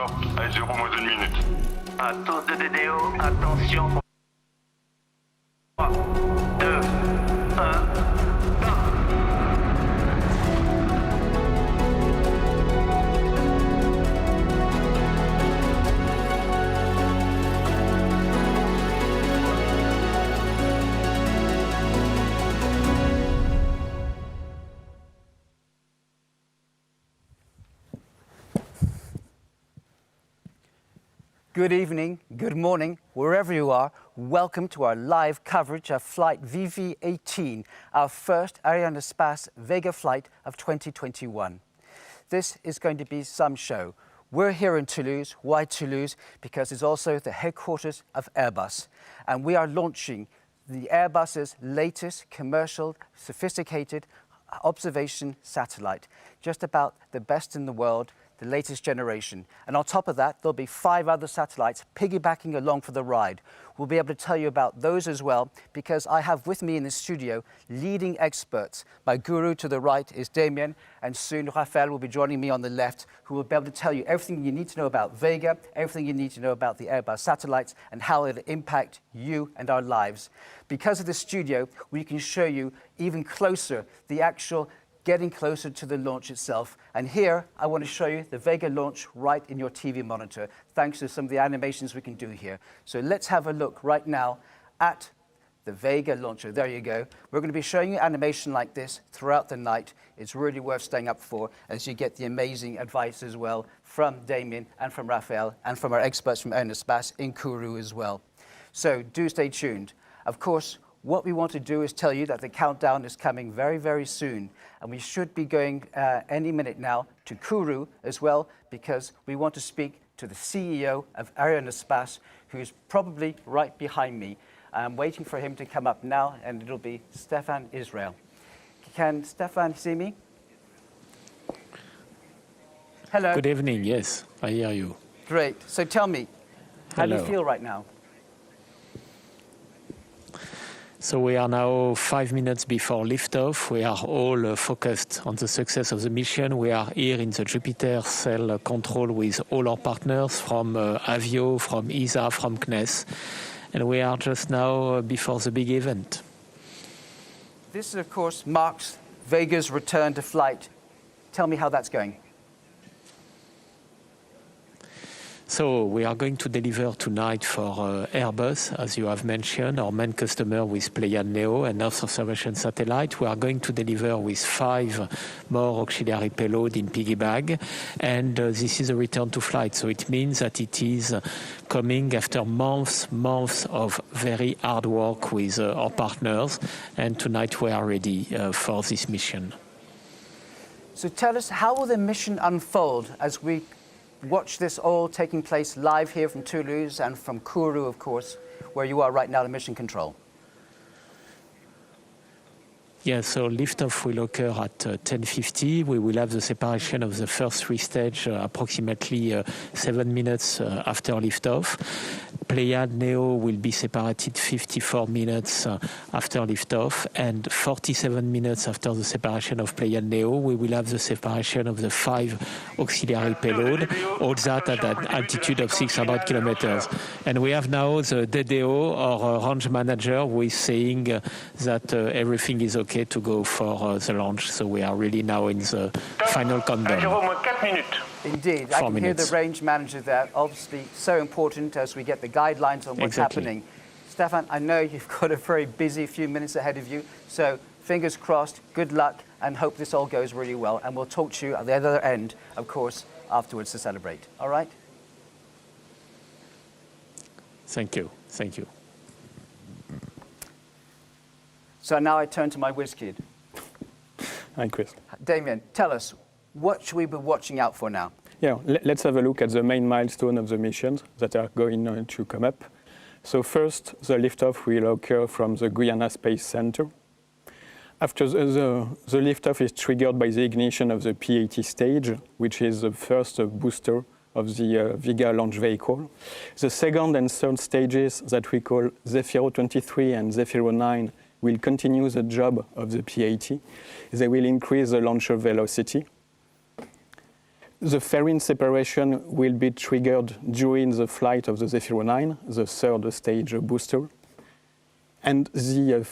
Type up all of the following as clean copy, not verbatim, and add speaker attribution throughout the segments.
Speaker 1: Stop à 0 moins d'une minute.
Speaker 2: À tour de DDO, attention. 3, 2, 1.
Speaker 3: Good evening, good morning, wherever you are. Welcome to our live coverage of Flight VV-18, our first Arianespace Vega flight of 2021. This is going to be some show. We're here in Toulouse. Why Toulouse? Because it's also the headquarters of Airbus. And we are launching the Airbus's latest commercial, sophisticated observation satellite. Just about the best in the world, the latest generation. And on top of that, there'll be 5 other satellites piggybacking along for the ride. We'll be able to tell you about those as well, because I have with me in the studio leading experts. My guru to the right is Damien, and soon Raphael will be joining me on the left, who will be able to tell you everything you need to know about Vega, everything you need to know about the Airbus satellites, and how it'll impact you and our lives. Because of the studio, we can show you even closer the actual getting closer to the launch itself. And here, I want to show you the Vega launch right in your TV monitor, thanks to some of the animations we can do here. So let's have a look right now at the Vega launcher. There you go. We're going to be showing you animation like this throughout the night. It's really worth staying up for, as you get the amazing advice as well from Damien and from Raphael and from our experts from Arianespace in Kourou as well. So do stay tuned. Of course, what we want to do is tell you that the countdown is coming very, very soon. And we should be going any minute now to Kourou as well, because we want to speak to the CEO of Arianespace, who's probably right behind me. I'm waiting for him to come up now, and it'll be Stefan Israel. Can Stefan see me? Hello.
Speaker 4: Good evening, yes, I hear you.
Speaker 3: Great. So tell me, how do you feel right now?
Speaker 4: So we are now 5 minutes before liftoff. We are all focused on the success of the mission. We are here in the Jupiter cell control with all our partners from Avio, from ESA, from CNES. And we are just now before the big event.
Speaker 3: This, of course, marks Vega's return to flight. Tell me how that's going.
Speaker 4: So we are going to deliver tonight for Airbus, as you have mentioned, our main customer with Pléiades Neo and Earth observation satellite. We are going to deliver with 5 more auxiliary payload in piggyback, and this is a return to flight. So it means that it is coming after months of very hard work with our partners, and tonight we are ready for this mission.
Speaker 3: So tell us, how will the mission unfold as we watch this all taking place live here from Toulouse and from Kourou, of course, where you are right now in mission control?
Speaker 4: Yeah, so liftoff will occur at 10:50. We will have the separation of the first 3 stages approximately 7 minutes after liftoff. Pléiades Neo will be separated 54 minutes after liftoff, and 47 minutes after the separation of Pléiades Neo, we will have the separation of the 5 auxiliary payload, all that at an altitude of 600 kilometers. And we have now the DDO, our launch manager, who is saying that everything is okay to go for the launch. So we are really now in the final countdown.
Speaker 3: Indeed, I can hear the range manager there. Obviously, so important as we get the guidelines on what's happening. Stefan, I know you've got a very busy few minutes ahead of you, so fingers crossed, good luck, and hope this all goes really well. And we'll talk to you at the other end, of course, afterwards to celebrate. All right?
Speaker 4: Thank you. Thank you.
Speaker 3: So now I turn to my whiz kid.
Speaker 5: Hi, Chris.
Speaker 3: Damien, tell us, what should we be watching out for now?
Speaker 5: Yeah, let's have a look at the main milestone of the missions that are going to come up. So first, the liftoff will occur from the Guyana Space Center. After the liftoff is triggered by the ignition of the P-80 stage, which is the first booster of the Vega launch vehicle. The second and third stages that we call Zefiro 23 and Zefiro 9 will continue the job of the P-80. They will increase the launcher velocity. The fairing separation will be triggered during the flight of the Zefiro-9, the third stage booster. And the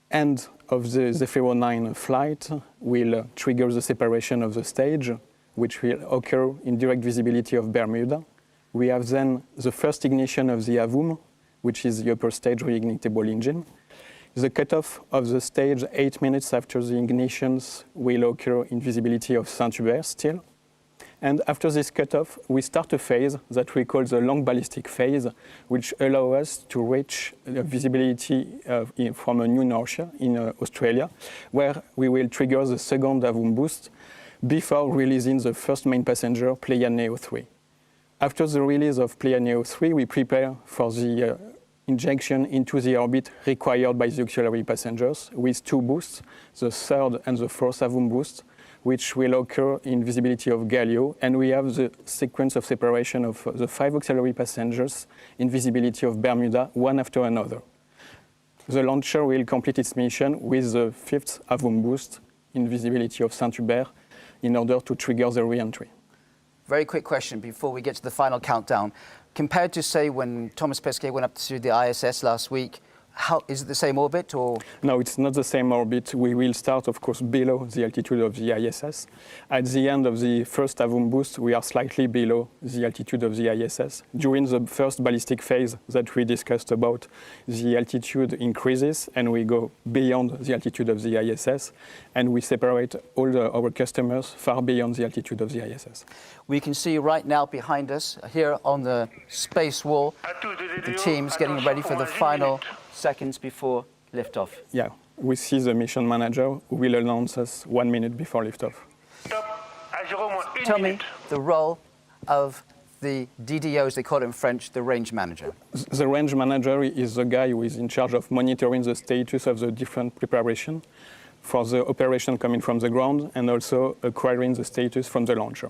Speaker 5: end of the Zefiro-9 flight will trigger the separation of the stage, which will occur in direct visibility of Bermuda. We have then the first ignition of the AVUM, which is the upper stage reignitable engine. The cutoff of the stage 8 minutes after the ignitions will occur in visibility of Saint-Hubert still. And after this cutoff, we start a phase that we call the long ballistic phase, which allows us to reach visibility from a new Norcia in Australia, where we will trigger the second AVUM boost before releasing the first main passenger, Pléiades Neo 3. After the release of Pléiades Neo 3, we prepare for the injection into the orbit required by the auxiliary passengers with two boosts, the third and the fourth AVUM boost, which will occur in visibility of Galileo, and we have the sequence of separation of the 5 auxiliary passengers in visibility of Bermuda, one after another. The launcher will complete its mission with the 5th AVUM boost in visibility of Saint-Hubert in order to trigger the re-entry.
Speaker 3: Very quick question before we get to the final countdown. Compared to, say, when Thomas Pesquet went up to the ISS last week, is it the same orbit or?
Speaker 5: No, it's not the same orbit. We will start, of course, below the altitude of the ISS. At the end of the first AVUM boost, we are slightly below the altitude of the ISS. During the first ballistic phase that we discussed about, the altitude increases and we go beyond the altitude of the ISS, and we separate all our customers far beyond the altitude of the ISS.
Speaker 3: We can see right now behind us, here on the space wall, the team's getting ready for the final seconds before liftoff.
Speaker 5: Yeah, we see the mission manager who will announce us 1 minute before liftoff.
Speaker 3: Tell me the role of the DDO, as they call it in French, the range manager.
Speaker 5: The range manager is the guy who is in charge of monitoring the status of the different preparation for the operation coming from the ground and also acquiring the status from the launcher.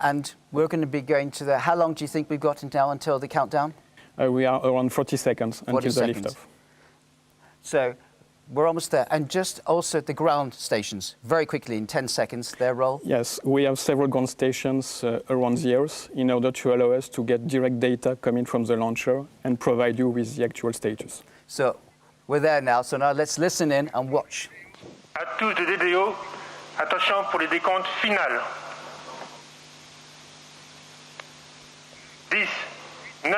Speaker 3: And we're going to be going to the, how long do you think we've got now until the countdown?
Speaker 5: We are around 40 seconds until the liftoff.
Speaker 3: So we're almost there. And just also the ground stations, very quickly, in 10 seconds, their role?
Speaker 5: Yes, we have several ground stations around the Earth in order to allow us to get direct data coming from the launcher and provide you with the actual status.
Speaker 3: So we're there now, so now let's listen in and watch.
Speaker 1: À tous de DDO, attention pour les décomptes finales. 10, 9,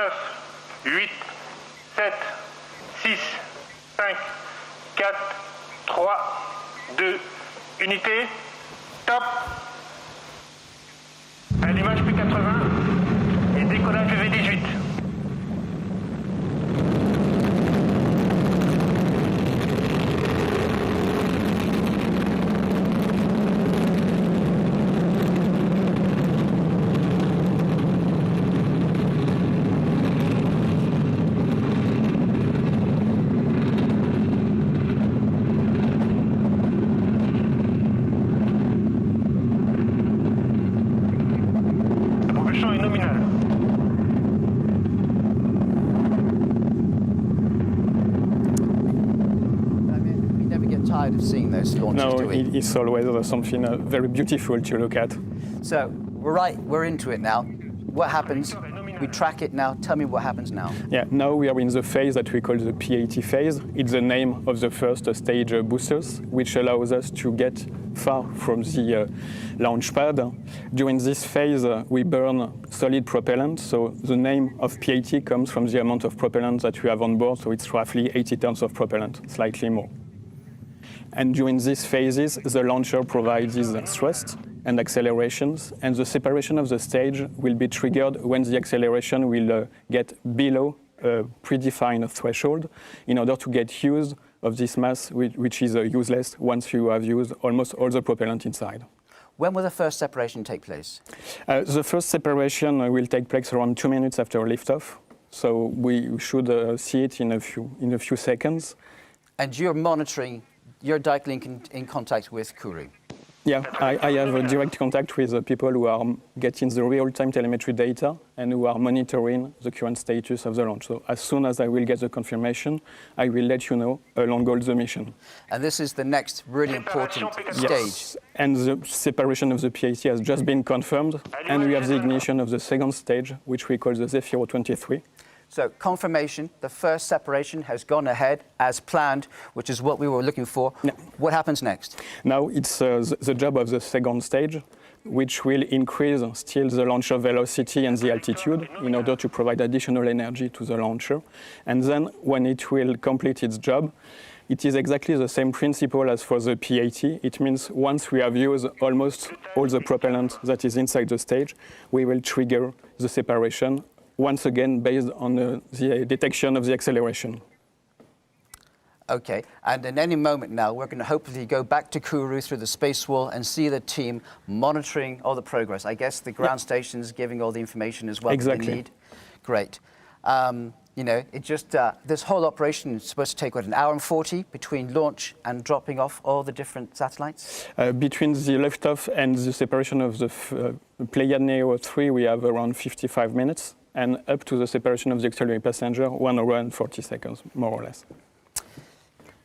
Speaker 1: 8, 7, 6, 5, 4, 3, 2, unité, top. Allumage P80 et décollage V18.
Speaker 3: Of seeing those launches,
Speaker 5: No,
Speaker 3: do we?
Speaker 5: it's always something very beautiful to look at.
Speaker 3: So we're into it now. What happens? We track it now. Tell me what happens now.
Speaker 5: Yeah, now we are in the phase that we call the P80 phase. It's the name of the first stage boosters, which allows us to get far from the launch pad. During this phase, we burn solid propellant. So the name of P80 comes from the amount of propellant that we have on board. So it's roughly 80 tons of propellant, slightly more. And during these phases, the launcher provides thrust and accelerations, and the separation of the stage will be triggered when the acceleration will get below a predefined threshold in order to get use of this mass, which is useless once you have used almost all the propellant inside.
Speaker 3: When will the first separation take place?
Speaker 5: The first separation will take place around 2 minutes after liftoff, so we should see it in a few seconds.
Speaker 3: And you're monitoring. You're directly in contact with Kourou.
Speaker 5: Yeah, I have a direct contact with the people who are getting the real-time telemetry data and who are monitoring the current status of the launch. So as soon as I will get the confirmation, I will let you know along all the mission.
Speaker 3: And this is the next really important stage.
Speaker 5: Yes, and the separation of the PAT has just been confirmed, and we have the ignition of the second stage, which we call the Zefiro 23.
Speaker 3: So confirmation, the first separation has gone ahead as planned, which is what we were looking for.
Speaker 5: Yeah.
Speaker 3: What happens next?
Speaker 5: Now it's the job of the second stage, which will increase still the launcher velocity and the altitude in order to provide additional energy to the launcher. And then when it will complete its job, it is exactly the same principle as for the PAT. It means once we have used almost all the propellant that is inside the stage, we will trigger the separation, once again based on the detection of the acceleration.
Speaker 3: Okay, and in any moment now, we're going to hopefully go back to Kourou through the space wall and see the team monitoring all the progress. I guess the ground station's giving all the information as well
Speaker 5: Exactly.
Speaker 3: that they need. Great. You know, it just, this whole operation is supposed to take, what, an hour and 40 between launch and dropping off all the different satellites?
Speaker 5: Between the liftoff and the separation of the Pléiades Neo 3, we have around 55 minutes. And up to the separation of the auxiliary passenger, 1 hour and 40 seconds, more or less.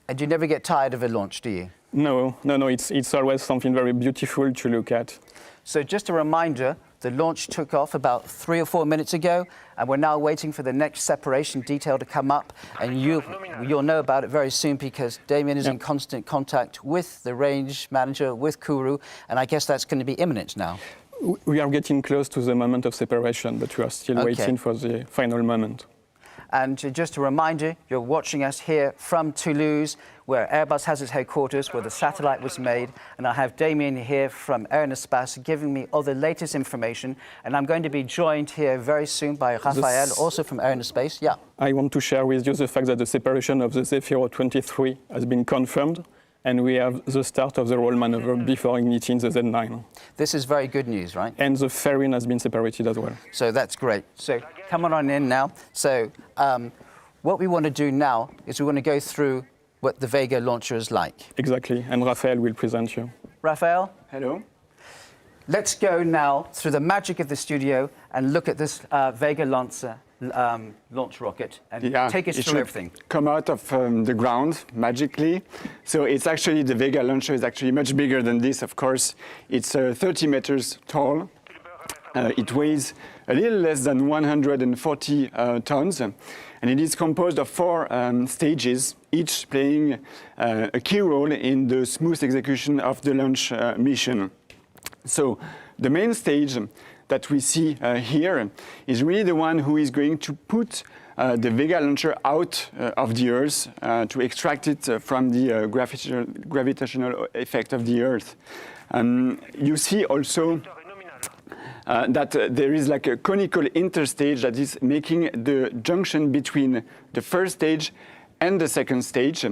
Speaker 3: And you never get tired of a launch, do you?
Speaker 5: No, it's always something very beautiful to look at.
Speaker 3: So just a reminder, the launch took off about 3 or 4 minutes ago, and we're now waiting for the next separation detail to come up, and you'll know about it very soon because Damien is in constant contact with the range manager, with Kourou, and I guess that's going to be imminent now.
Speaker 5: We are getting close to the moment of separation, but we are still waiting for the final moment.
Speaker 3: And just a reminder, you're watching us here from Toulouse, where Airbus has its headquarters, where the satellite was made. And I have Damien here from Air and Espace giving me all the latest information. And I'm going to be joined here very soon by Raphael, also from Air and Space. Yeah.
Speaker 5: I want to share with you the fact that the separation of the Zefiro 23 has been confirmed. And we have the start of the roll maneuver before igniting the Z9.
Speaker 3: This is very good news, right?
Speaker 5: And the fairing has been separated as well.
Speaker 3: So that's great. So come on in now. So what we want to do now is we want to go through what the Vega launcher is like.
Speaker 5: Exactly, and Raphael will present you.
Speaker 3: Raphael?
Speaker 6: Hello.
Speaker 3: Let's go now through the magic of the studio and look at this Vega launcher. Launch rocket and take us through everything.
Speaker 6: Come out of the ground magically. So it's actually, the Vega launcher is actually much bigger than this, of course. It's 30 meters tall. It weighs a little less than 140 tons. And it is composed of 4 stages, each playing a key role in the smooth execution of the launch mission. So the main stage that we see here is really the one who is going to put the Vega launcher out of the Earth to extract it from the gravitational effect of the Earth. You see also that there is like a conical interstage that is making the junction between the first stage and the second stage,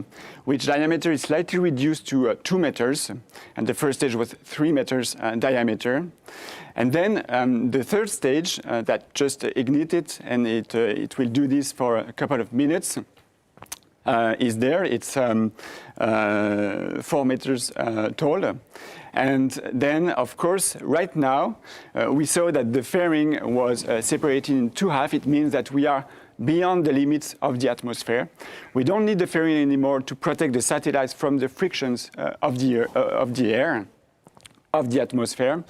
Speaker 6: which diameter is slightly reduced to 2 meters, and the first stage was 3 meters diameter. And then the third stage that just ignited, and it will do this for a couple of minutes, is there. It's 4 meters tall. And then, of course, right now, we saw that the fairing was separated in 2 halves. It means that we are beyond the limits of the atmosphere. We don't need the fairing anymore to protect the satellites from the frictions of the air, of the atmosphere.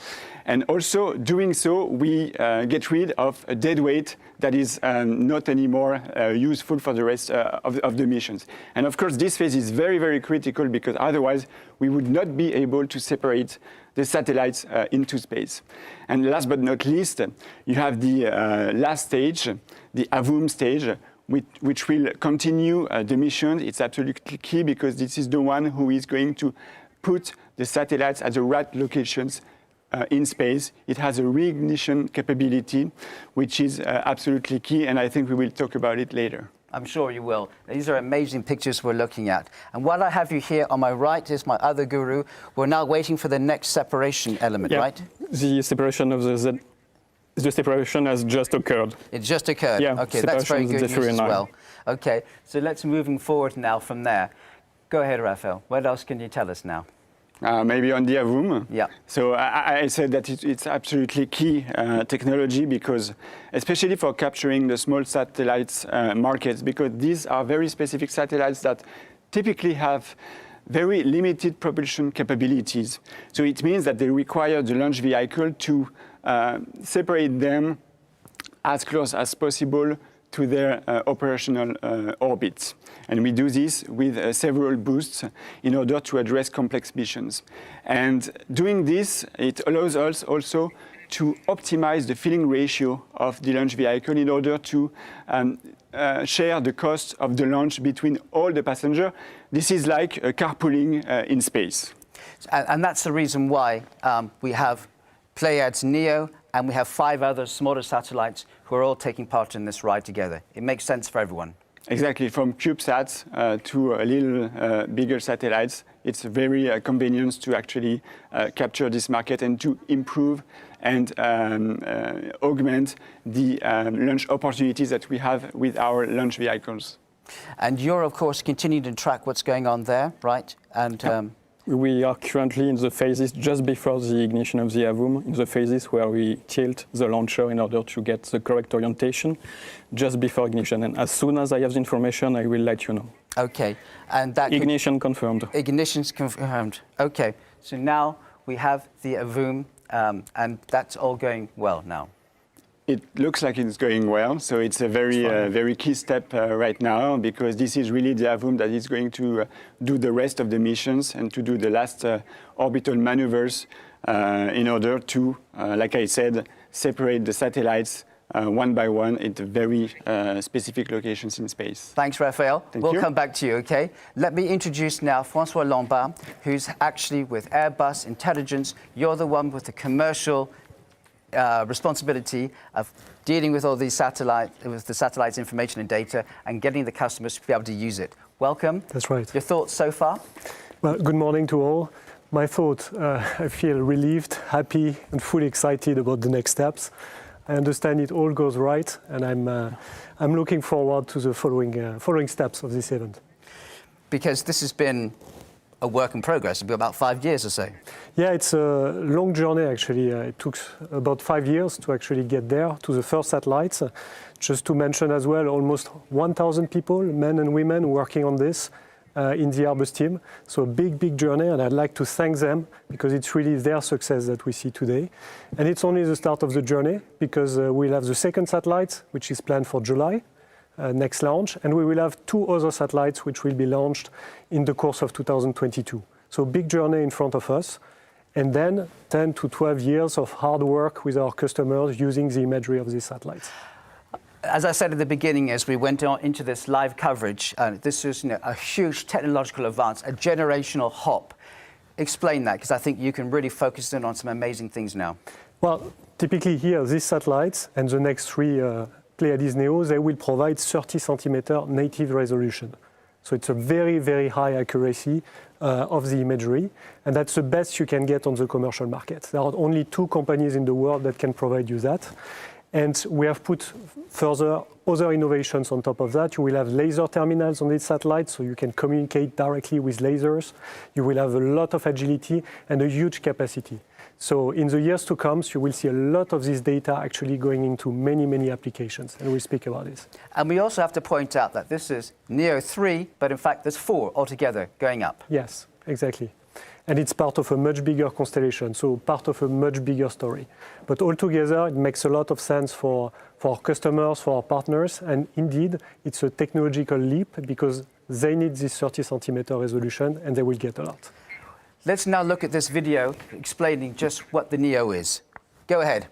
Speaker 6: And also, doing so, we get rid of a dead weight that is not anymore useful for the rest of the missions. And of course, this phase is very, very critical because otherwise we would not be able to separate the satellites into space. And last but not least, you have the last stage, the avance stage, which will continue the mission. It's absolutely key because this is the one who is going to put the satellites at the right locations in space. It has a reignition capability, which is absolutely key, and I think we will talk about it later.
Speaker 3: I'm sure you will. These are amazing pictures we're looking at. And while I have you here on my right is my other guru. We're now waiting for the next separation element, right?
Speaker 5: The separation of the separation has just occurred.
Speaker 3: It just occurred.
Speaker 5: Yeah,
Speaker 3: okay, that's very good news as well. Okay, so let's moving forward now from there. Go ahead, Raphael. What else can you tell us now?
Speaker 6: Maybe on the Avum.
Speaker 3: Yeah.
Speaker 6: So I said that it's absolutely key technology because, especially for capturing the small satellites markets, because these are very specific satellites that typically have very limited propulsion capabilities. So it means that they require the launch vehicle to separate them as close as possible to their operational orbits. And we do this with several boosts in order to address complex missions. And doing this, it allows us also to optimize the filling ratio of the launch vehicle in order to share the cost of the launch between all the passengers. This is like carpooling in space.
Speaker 3: And that's the reason why we have Pléiades Neo, and we have 5 other smaller satellites who are all taking part in this ride together. It makes sense for everyone.
Speaker 6: Exactly, from CubeSats to a little bigger satellites, it's very convenient to actually capture this market and to improve and augment the launch opportunities that we have with our launch vehicles.
Speaker 3: And you're, of course, continuing to track what's going on there, right? And
Speaker 5: We are currently in the phases just before the ignition of the Avum, in the phases where we tilt the launcher in order to get the correct orientation just before ignition. And as soon as I have the information, I will let you know.
Speaker 3: Okay, and that
Speaker 5: Ignition confirmed.
Speaker 3: Ignition's confirmed. Okay, so now we have the Avum, and that's all going well now.
Speaker 6: It looks like it's going well, so it's a very key step right now, because this is really the Avum that is going to do the rest of the missions and to do the last orbital maneuvers in order to, like I said, separate the satellites one by one at very specific locations in space.
Speaker 3: Thanks, Raphael. We'll come back to you, okay? Let me introduce now François Lombard, who's actually with Airbus Intelligence. You're the one with the commercial responsibility of dealing with all these satellites' information and data and getting the customers to be able to use it. Welcome.
Speaker 7: That's right.
Speaker 3: Your thoughts so far?
Speaker 7: Well, good morning to all. My thought, I feel relieved, happy, and fully excited about the next steps. I understand it all goes right, and I'm looking forward to the following steps of this event.
Speaker 3: Because this has been a work in progress. It's been about 5 years or so.
Speaker 7: Yeah, it's a long journey actually. It took about 5 years to actually get there to the first satellites. Just to mention as well, almost 1,000 people, men and women, working on this in the Airbus team. So a big journey, and I'd like to thank them because it's really their success that we see today. And it's only the start of the journey because we'll have the second satellite, which is planned for July. Next launch, and we will have 2 other satellites which will be launched in the course of 2022. So big journey in front of us, and then 10 to 12 years of hard work with our customers using the imagery of these satellites.
Speaker 3: As I said at the beginning, as we went on into this live coverage, this is a huge technological advance, a generational hop. Explain that, because I think you can really focus in on some amazing things now.
Speaker 7: Well, typically here, these satellites and the next 3 Pléiades Neo, they will provide 30 centimeter native resolution. So it's a very high accuracy of the imagery, and that's the best you can get on the commercial market. There are only 2 companies in the world that can provide you that. And we have put further other innovations on top of that. You will have laser terminals on these satellites, so you can communicate directly with lasers. You will have a lot of agility and a huge capacity. So in the years to come, you will see a lot of this data actually going into many applications, and we'll speak about this.
Speaker 3: And we also have to point out that this is Neo 3, but in fact there's 4 altogether going up.
Speaker 7: Yes, exactly. And it's part of a much bigger constellation, so part of a much bigger story. But altogether, it makes a lot of sense for our customers, for our partners, and indeed, it's a technological leap because they need this 30 centimeter resolution, and they will get a lot.
Speaker 3: Let's now look at this video explaining just what the Neo is. Go ahead.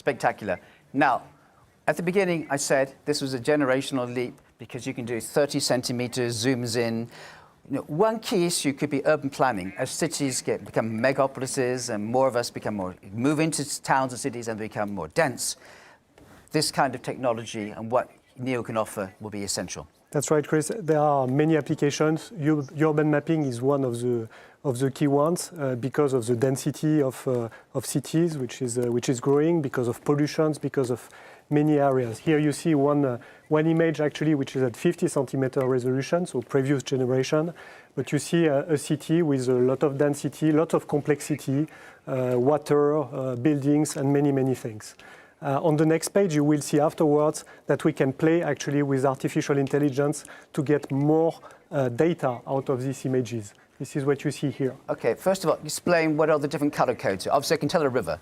Speaker 3: Spectacular. Now, at the beginning, I said this was a generational leap because you can do 30 centimeters, zooms in. You know, one key issue could be urban planning. As cities become megapolises and more of us move into towns and cities and become more dense, this kind of technology and what NEO can offer will be essential.
Speaker 7: That's right, Chris. There are many applications. Urban mapping is one of the key ones because of the density of cities, which is growing, because of pollution, because of many areas. Here you see one image actually, which is at 50 centimeter resolution, so previous generation. But you see a city with a lot of density, a lot of complexity, water, buildings, and many things. On the next page, you will see afterwards that we can play actually with artificial intelligence to get more data out of these images. This is what you see here.
Speaker 3: Okay, first of all, explain what are the different color codes. Obviously, I can tell a river.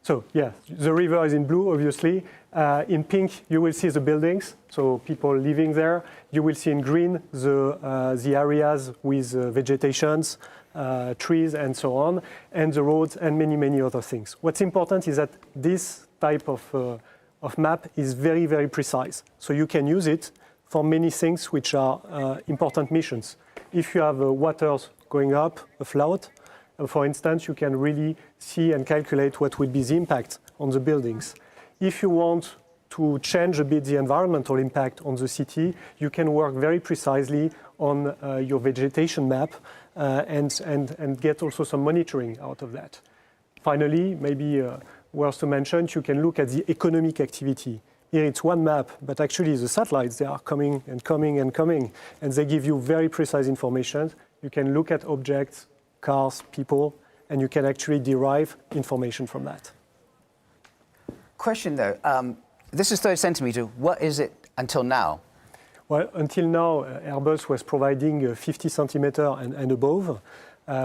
Speaker 7: So, yeah, the river is in blue, obviously. In pink, you will see the buildings, so people living there. You will see in green the areas with vegetations, trees, and so on, and the roads, and many other things. What's important is that this type of map is very precise. So you can use it for many things which are important missions. If you have waters going up, a flood, for instance, you can really see and calculate what will be the impact on the buildings. If you want to change a bit the environmental impact on the city, you can work very precisely on your vegetation map and get also some monitoring out of that. Finally, maybe worth to mention, you can look at the economic activity. Here it's one map, but actually the satellites, they are coming, and they give you very precise information. You can look at objects, cars, people, and you can actually derive information from that.
Speaker 3: Question though, this is 30 centimeter. What is it until now?
Speaker 7: Well, until now, Airbus was providing 50 centimeter and above,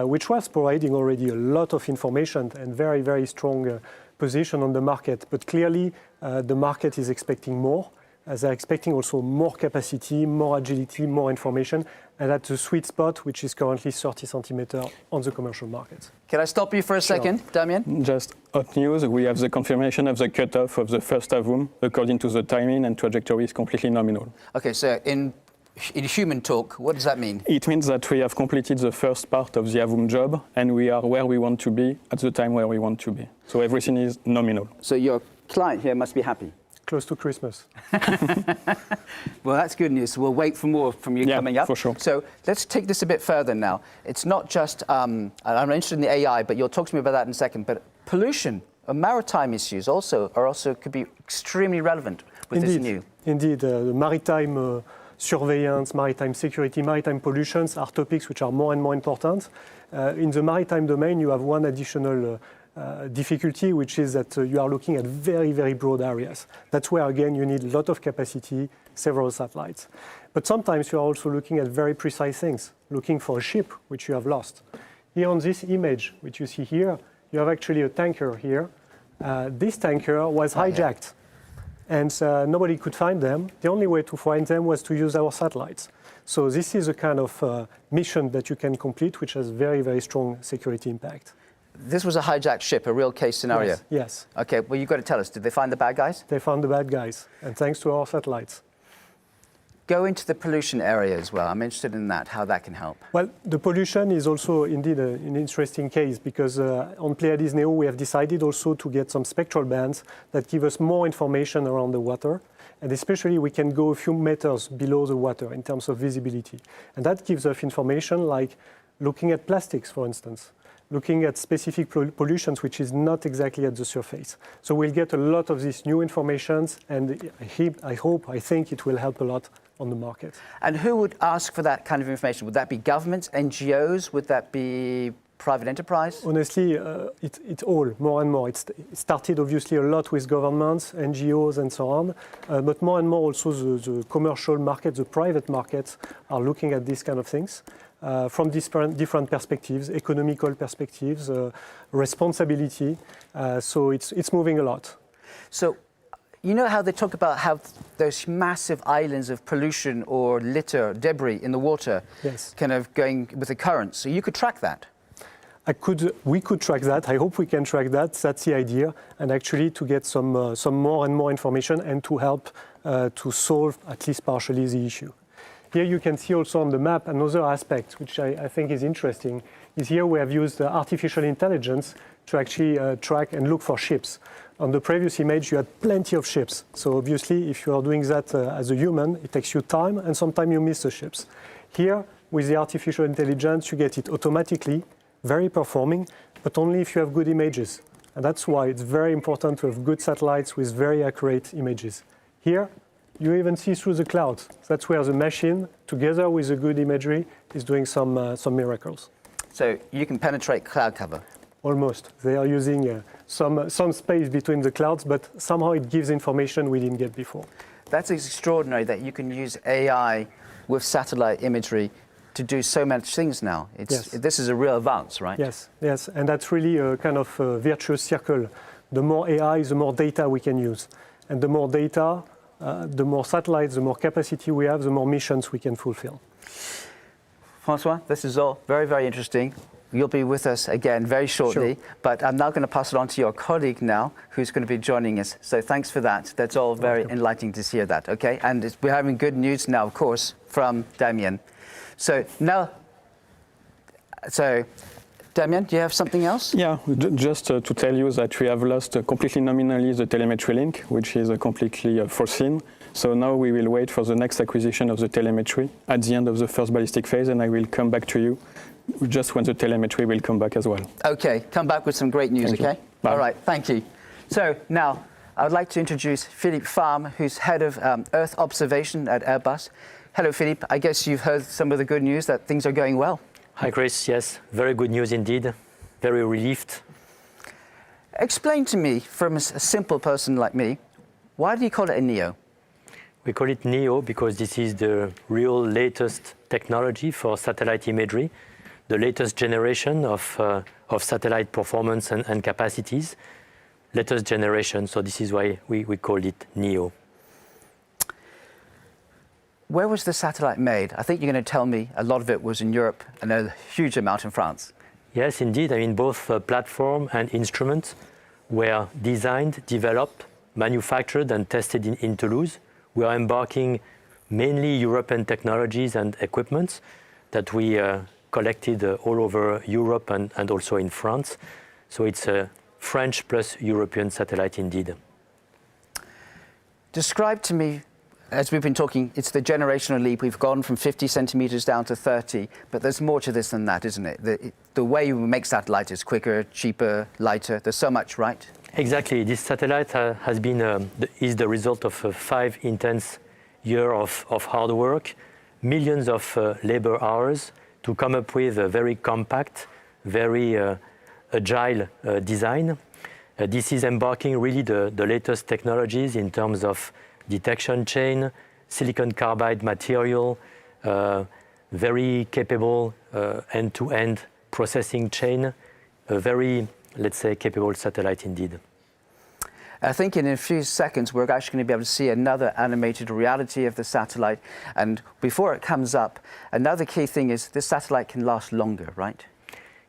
Speaker 7: which was providing already a lot of information and very strong position on the market. But clearly, the market is expecting more. They're expecting also more capacity, more agility, more information, and at the sweet spot, which is currently 30 centimeters on the commercial market.
Speaker 3: Can I stop you for a second, Damien?
Speaker 5: Just hot news, we have the confirmation of the cutoff of the first avum according to the timing and trajectory is completely nominal.
Speaker 3: Okay, so in human talk, what does that mean?
Speaker 5: It means that we have completed the first part of the avum job and we are where we want to be at the time where we want to be. So everything is nominal.
Speaker 3: So your client here must be happy.
Speaker 7: Close to Christmas.
Speaker 3: Well, that's good news. We'll wait for more from you coming up.
Speaker 5: For sure.
Speaker 3: So let's take this a bit further now. It's not just, I'm interested in the AI, but you'll talk to me about that in a second, but pollution and maritime issues also could be extremely relevant with this new.
Speaker 7: Indeed, the maritime surveillance, maritime security, maritime pollutions are topics which are more and more important. In the maritime domain, you have one additional difficulty, which is that you are looking at very broad areas. That's where, again, you need a lot of capacity, several satellites. But sometimes you are also looking at very precise things, looking for a ship which you have lost. Here on this image, which you see here, you have actually a tanker here. This tanker was hijacked, and nobody could find them. The only way to find them was to use our satellites. So this is a kind of mission that you can complete, which has very strong security impact.
Speaker 3: This was a hijacked ship, a real case scenario?
Speaker 7: Yes.
Speaker 3: Okay, well, you've got to tell us, did they find the bad guys?
Speaker 7: They found the bad guys, and thanks to our satellites.
Speaker 3: Go into the pollution area as well. I'm interested in that, how that can help.
Speaker 7: Well, the pollution is also indeed an interesting case because on Pléiades Neo, we have decided also to get some spectral bands that give us more information around the water. And especially we can go a few meters below the water in terms of visibility. And that gives us information like looking at plastics, for instance, looking at specific pollutions which is not exactly at the surface. So we'll get a lot of these new informations, and I think it will help a lot on the market.
Speaker 3: And who would ask for that kind of information? Would that be governments, NGOs? Would that be private enterprise?
Speaker 7: Honestly, it's all, more and more. It started obviously a lot with governments, NGOs and so on, but more and more also the commercial market, the private markets are looking at these kind of things. From different perspectives, economical perspectives, responsibility. So it's moving a lot.
Speaker 3: So, you know how they talk about how those massive islands of pollution or litter, debris in the water,
Speaker 7: yes,
Speaker 3: kind of going with the currents. So you could track that.
Speaker 7: we could track that. I hope we can track that. That's the idea, and actually to get some more and more information and to help to solve at least partially the issue. Here you can see also on the map another aspect which I think is interesting. Is here we have used artificial intelligence to actually track and look for ships. On the previous image you had plenty of ships. So obviously if you are doing that as a human, it takes you time and sometimes you miss the ships. Here with the artificial intelligence you get it automatically, very performing, but only if you have good images. And that's why it's very important to have good satellites with very accurate images. Here, you even see through the clouds. That's where the machine, together with the good imagery, is doing some miracles.
Speaker 3: So you can penetrate cloud cover?
Speaker 7: Almost. They are using some space between the clouds, but somehow it gives information we didn't get before.
Speaker 3: That's extraordinary that you can use AI with satellite imagery to do so many things now.
Speaker 7: Yes.
Speaker 3: This is a real advance, right?
Speaker 7: Yes, yes, and that's really a kind of virtuous circle. The more AI, the more data we can use. And the more data, the more satellites, the more capacity we have, the more missions we can fulfill.
Speaker 3: Francois, this is all very, very interesting. You'll be with us again very shortly,
Speaker 7: Sure.
Speaker 3: but I'm now going to pass it on to your colleague now, who's going to be joining us. So thanks for that. That's all very enlightening to hear that, okay? And we're having good news now, of course, from Damien. So now, Damien, do you have something else?
Speaker 5: Yeah, just to tell you that we have lost completely nominally the telemetry link, which is completely foreseen. So now we will wait for the next acquisition of the telemetry at the end of the first ballistic phase, and I will come back to you just when the telemetry will come back as well.
Speaker 3: Okay, come back with some great news,
Speaker 5: Thank you.
Speaker 3: okay?
Speaker 5: Bye.
Speaker 3: All right, thank you. So now, I would like to introduce Philippe Farm, who's head of Earth observation at Airbus. Hello, Philippe. I guess you've heard some of the good news that things are going well.
Speaker 8: Hi, Chris. Yes, very good news indeed. Very relieved.
Speaker 3: Explain to me, from a simple person like me, why do you call it a NEO?
Speaker 8: We call it NEO because this is the real latest technology for satellite imagery, the latest generation of satellite performance and capacities. Latest generation, so this is why we called it NEO.
Speaker 3: Where was the satellite made? I think you're going to tell me a lot of it was in Europe and a huge amount in France.
Speaker 8: Yes, indeed. I mean, both platform and instruments were designed, developed, manufactured and tested in Toulouse. We are embarking mainly European technologies and equipment that we collected all over Europe and also in France. So it's a French plus European satellite indeed.
Speaker 3: Describe to me, as we've been talking, it's the generational leap. We've gone from 50 centimeters down to 30, but there's more to this than that, isn't it? The way you make satellites is quicker, cheaper, lighter. There's so much, right?
Speaker 8: Exactly. This satellite is the result of 5 intense years of hard work, millions of labor hours to come up with a very compact, very agile design. This is embarking really the latest technologies in terms of detection chain, silicon carbide material, very capable end-to-end processing chain, a very, let's say, capable satellite indeed.
Speaker 3: I think in a few seconds we're actually going to be able to see another animated reality of the satellite. And before it comes up, another key thing is this satellite can last longer, right?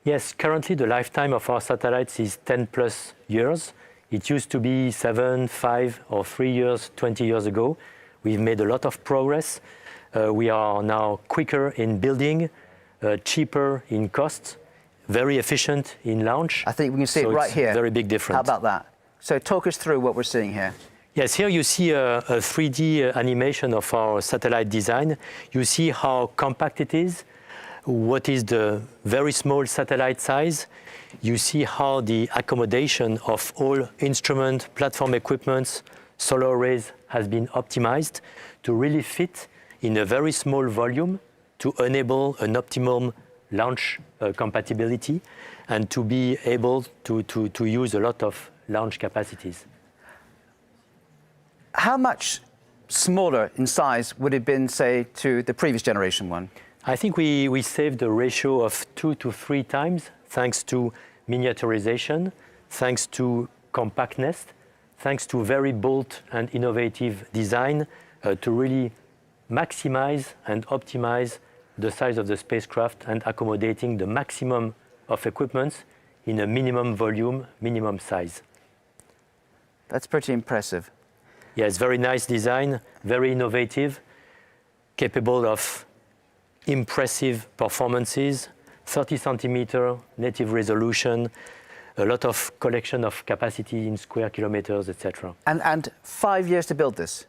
Speaker 8: Yes, currently the lifetime of our satellites is 10 plus years. It used to be 7, 5 or 3 years, 20 years ago. We've made a lot of progress. We are now quicker in building, cheaper in cost, very efficient in launch.
Speaker 3: I think we can see it right here.
Speaker 8: Very big difference.
Speaker 3: How about that? So talk us through what we're seeing here.
Speaker 8: Yes, here you see a 3D animation of our satellite design. You see how compact it is, what is the very small satellite size. You see how the accommodation of all instrument, platform equipments, solar arrays has been optimized to really fit in a very small volume to enable an optimum launch compatibility and to be able to use a lot of launch capacities.
Speaker 3: How much smaller in size would it have been, say, to the previous generation one?
Speaker 8: I think we saved a ratio of 2 to 3 times thanks to miniaturization, thanks to compactness, thanks to very bold and innovative design to really maximize and optimize the size of the spacecraft and accommodating the maximum of equipment in a minimum volume, minimum size.
Speaker 3: That's pretty impressive.
Speaker 8: Yeah, it's very nice design, very innovative, capable of impressive performances, 30 centimeter native resolution, a lot of collection of capacity in square kilometers, etc.
Speaker 3: And 5 years to build this?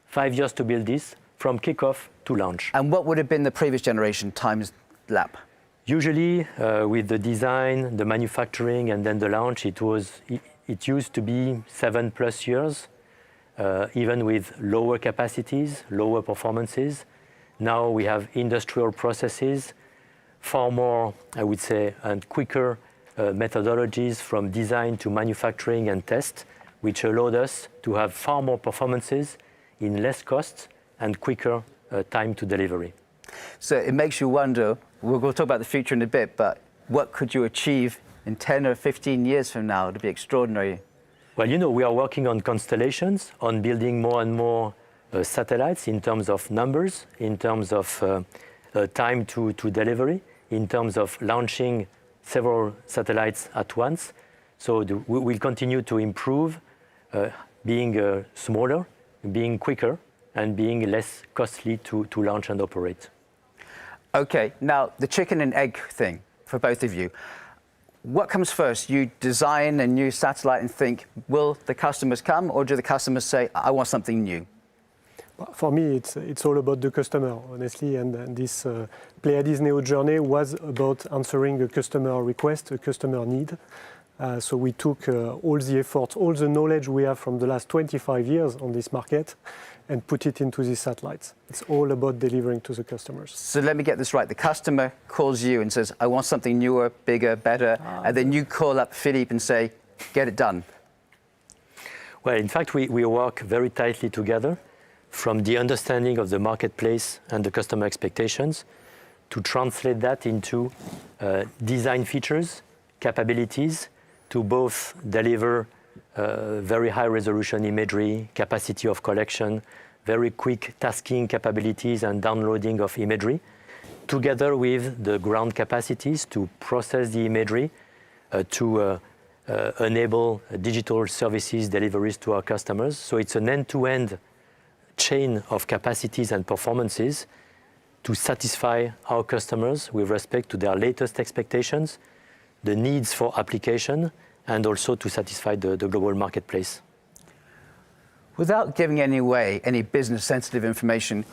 Speaker 8: 5 years to build this, from kickoff to launch.
Speaker 3: And what would have been the previous generation times lap?
Speaker 8: Usually, with the design, the manufacturing, and then the launch, it used to be 7+ years, even with lower capacities, lower performances. Now we have industrial processes, far more, I would say, and quicker methodologies from design to manufacturing and test, which allowed us to have far more performances in less costs and quicker time to delivery.
Speaker 3: So it makes you wonder, we'll talk about the future in a bit, but what could you achieve in 10 or 15 years from now to be extraordinary?
Speaker 8: Well, you know, we are working on constellations, on building more and more satellites in terms of numbers, in terms of time to delivery, in terms of launching several satellites at once. So we'll continue to improve, being smaller, being quicker, and being less costly to launch and operate.
Speaker 3: Okay, now the chicken and egg thing for both of you. What comes first? You design a new satellite and think, will the customers come, or do the customers say, I want something new?
Speaker 7: For me, it's all about the customer, honestly, and this Pléiades Neo journey was about answering a customer request, a customer need. So we took all the efforts, all the knowledge we have from the last 25 years on this market and put it into these satellites. It's all about delivering to the customers.
Speaker 3: So let me get this right. The customer calls you and says, I want something newer, bigger, better, and then you call up Philippe and say, get it done.
Speaker 8: Well, in fact, we work very tightly together from the understanding of the marketplace and the customer expectations to translate that into design features, capabilities, to both deliver very high resolution imagery, capacity of collection, very quick tasking capabilities and downloading of imagery, together with the ground capacities to process the imagery, to enable digital services deliveries to our customers. So it's an end-to-end chain of capacities and performances to satisfy our customers with respect to their latest expectations, the needs for application, and also to satisfy the global marketplace.
Speaker 3: Without giving away any business-sensitive information,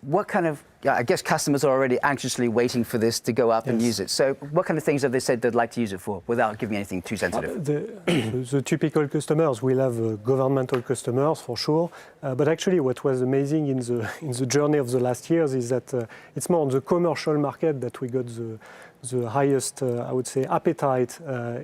Speaker 3: what kind of, I guess customers are already anxiously waiting for this to go up and use it. So what kind of things have they said they'd like to use it for without giving anything too sensitive?
Speaker 7: The typical customers will have governmental customers for sure, but actually what was amazing in the journey of the last years is that it's more on the commercial market that we got the highest, I would say, appetite,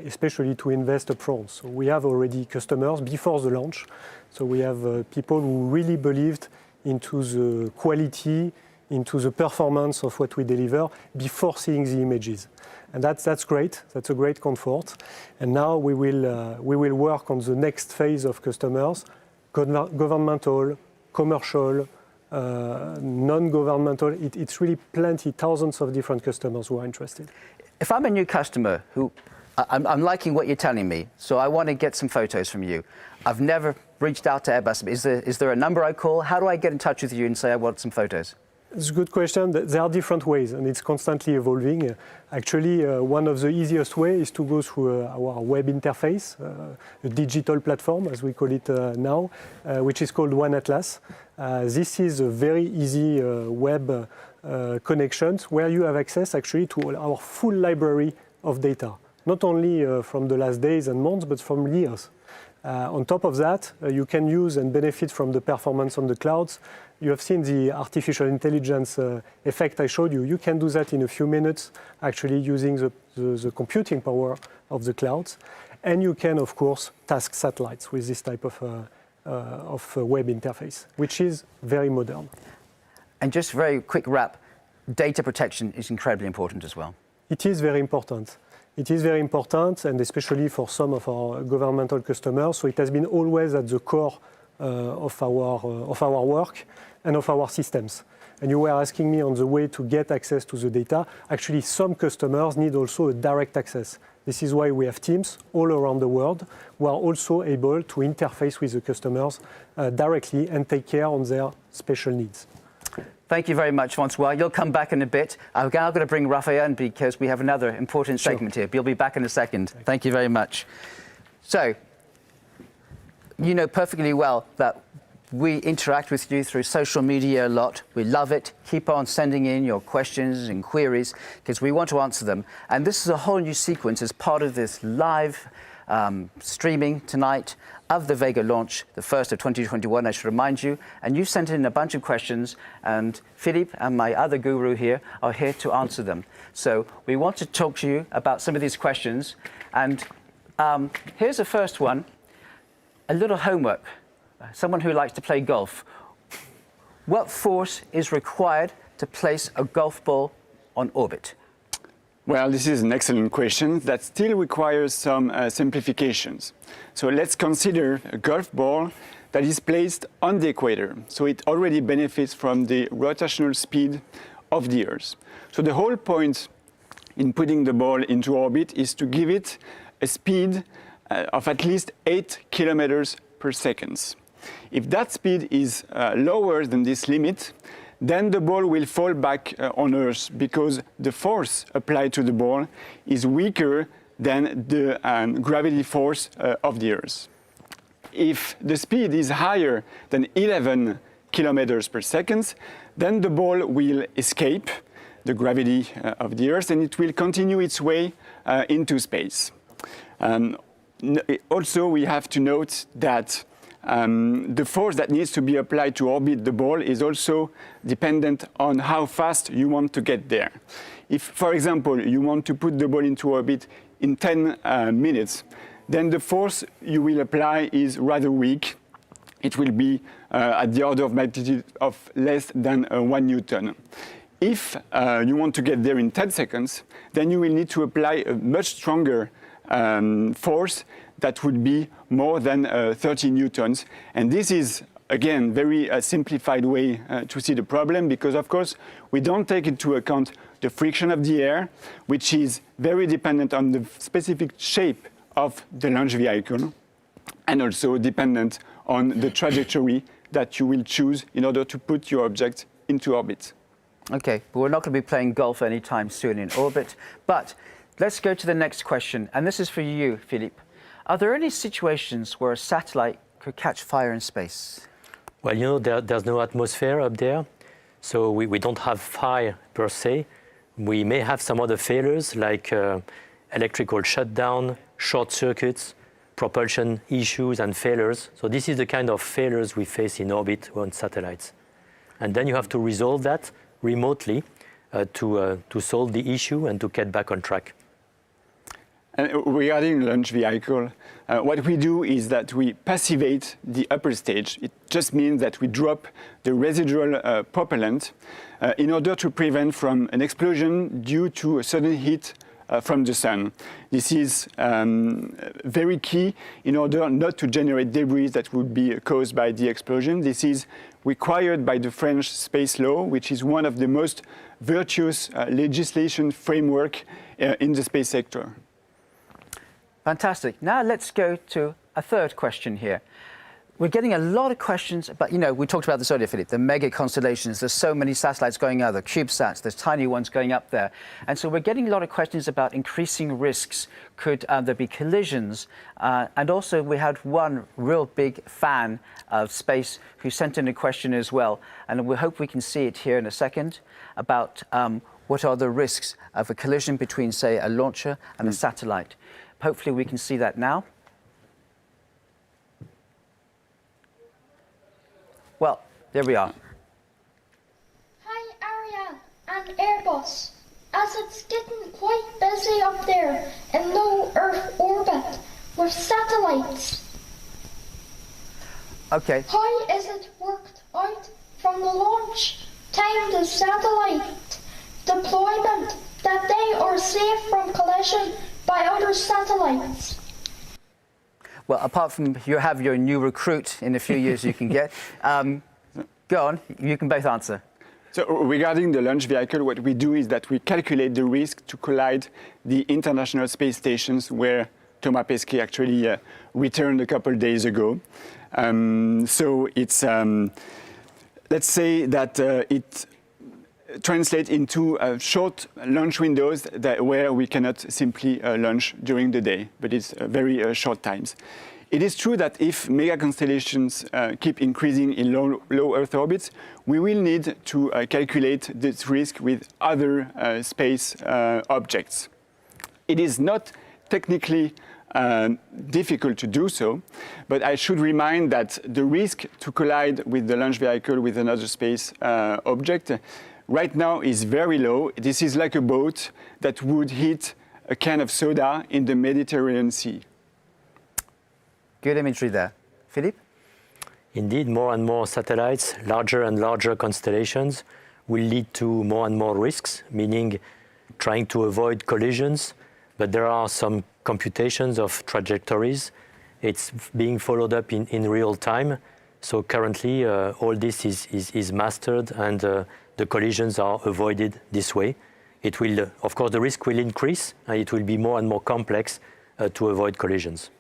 Speaker 7: especially to invest upfront. So we have already customers before the launch. So we have people who really believed into the quality, into the performance of what we deliver before seeing the images. And that's great. That's a great comfort. And now we will work on the next phase of customers, governmental, commercial, non-governmental. It's really plenty, thousands of different customers who are interested.
Speaker 3: If I'm a new customer who, I'm liking what you're telling me, so I want to get some photos from you. I've never reached out to Airbus. Is there a number I call? How do I get in touch with you and say I want some photos?
Speaker 7: It's a good question. There are different ways, and it's constantly evolving. Actually, one of the easiest ways is to go through our web interface, a digital platform, as we call it now, which is called One Atlas. This is a very easy web connections where you have access actually to our full library of data, not only from the last days and months, but from years. On top of that, you can use and benefit from the performance on the clouds. You have seen the artificial intelligence effect I showed you. You can do that in a few minutes, actually using the computing power of the clouds. And you can, of course, task satellites with this type of web interface, which is very modern.
Speaker 3: And just very quick wrap, data protection is incredibly important as well.
Speaker 7: It is very important. It is very important, and especially for some of our governmental customers. So it has been always at the core of our work and of our systems. And you were asking me on the way to get access to the data. Actually, some customers need also a direct access. This is why we have teams all around the world who are also able to interface with the customers directly and take care on their special needs.
Speaker 3: Thank you very much, François. You'll come back in a bit. I'm now going to bring Raphael in because we have another important segment here. You'll be back in a second. Thank you very much. So, you know perfectly well that we interact with you through social media a lot. We love it. Keep on sending in your questions and queries because we want to answer them. And this is a whole new sequence as part of this live streaming tonight of the Vega launch, the first of 2021, I should remind you. And you sent in a bunch of questions, and Philippe and my other guru here are here to answer them. So we want to talk to you about some of these questions. And here's the first one, a little homework. Someone who likes to play golf. What force is required to place a golf ball on orbit?
Speaker 6: Well, this is an excellent question that still requires some simplifications. So let's consider a golf ball that is placed on the equator. So it already benefits from the rotational speed of the Earth. So the whole point in putting the ball into orbit is to give it a speed of at least 8 kilometers per second. If that speed is lower than this limit, then the ball will fall back on Earth because the force applied to the ball is weaker than the gravity force of the Earth. If the speed is higher than 11 kilometers per second, then the ball will escape the gravity of the Earth and it will continue its way into space. Also, we have to note that the force that needs to be applied to orbit the ball is also dependent on how fast you want to get there. If, for example, you want to put the ball into orbit in 10 minutes, then the force you will apply is rather weak. It will be at the order of magnitude of less than 1 Newton. If you want to get there in 10 seconds, then you will need to apply a much stronger force that would be more than 30 newtons. And this is, again, very simplified way to see the problem because, of course, we don't take into account the friction of the air, which is very dependent on the specific shape of the launch vehicle and also dependent on the trajectory that you will choose in order to put your object into orbit.
Speaker 3: Okay, but we're not going to be playing golf anytime soon in orbit. But let's go to the next question. And this is for you, Philippe. Are there any situations where a satellite could catch fire in space?
Speaker 8: Well, you know, there's no atmosphere up there, so we don't have fire per se. We may have some other failures like electrical shutdown, short circuits, propulsion issues and failures. So this is the kind of failures we face in orbit on satellites. And then you have to resolve that remotely to solve the issue and to get back on track.
Speaker 6: And regarding launch vehicle, what we do is that we passivate the upper stage. It just means that we drop the residual propellant in order to prevent from an explosion due to a sudden heat from the sun. This is very key in order not to generate debris that would be caused by the explosion. This is required by the French space law, which is one of the most virtuous legislation framework in the space sector.
Speaker 3: Fantastic. Now let's go to a third question here. We're getting a lot of questions about, you know, we talked about this earlier, Philippe, the mega constellations. There's so many satellites going out, the CubeSats, there's tiny ones going up there. And so we're getting a lot of questions about increasing risks. Could there be collisions? And also we had one real big fan of space who sent in a question as well. And we hope we can see it here in a second about what are the risks of a collision between, say, a launcher and a satellite. Hopefully we can see that now. Well, there we are.
Speaker 9: Hi, Ariane and Airbus. As it's getting quite busy up there in low Earth orbit with satellites.
Speaker 3: Okay.
Speaker 9: How is it worked out from the launch time to satellite deployment that they are safe from collision by other satellites?
Speaker 3: Well, apart from you have your new recruit in a few years you can get, go on, you can both answer.
Speaker 6: So regarding the launch vehicle, what we do is that we calculate the risk to collide the International Space Stations where Thomas Pesquet actually returned a couple of days ago. So it's, let's say that it translates into short launch windows where we cannot simply launch during the day, but it's very short times. It is true that if mega constellations keep increasing in low Earth orbits, we will need to calculate this risk with other space objects. It is not technically difficult to do so, but I should remind that the risk to collide with the launch vehicle with another space object right now is very low. This is like a boat that would hit a can of soda in the Mediterranean Sea.
Speaker 3: Good imagery there. Philippe?
Speaker 8: Indeed, more and more satellites, larger and larger constellations, will lead to more and more risks, meaning trying to avoid collisions, but there are some computations of trajectories. It's being followed up in real time. So currently, all this is mastered and the collisions are avoided this way. It will, of course, the risk will increase and it will be more and more complex to avoid collisions.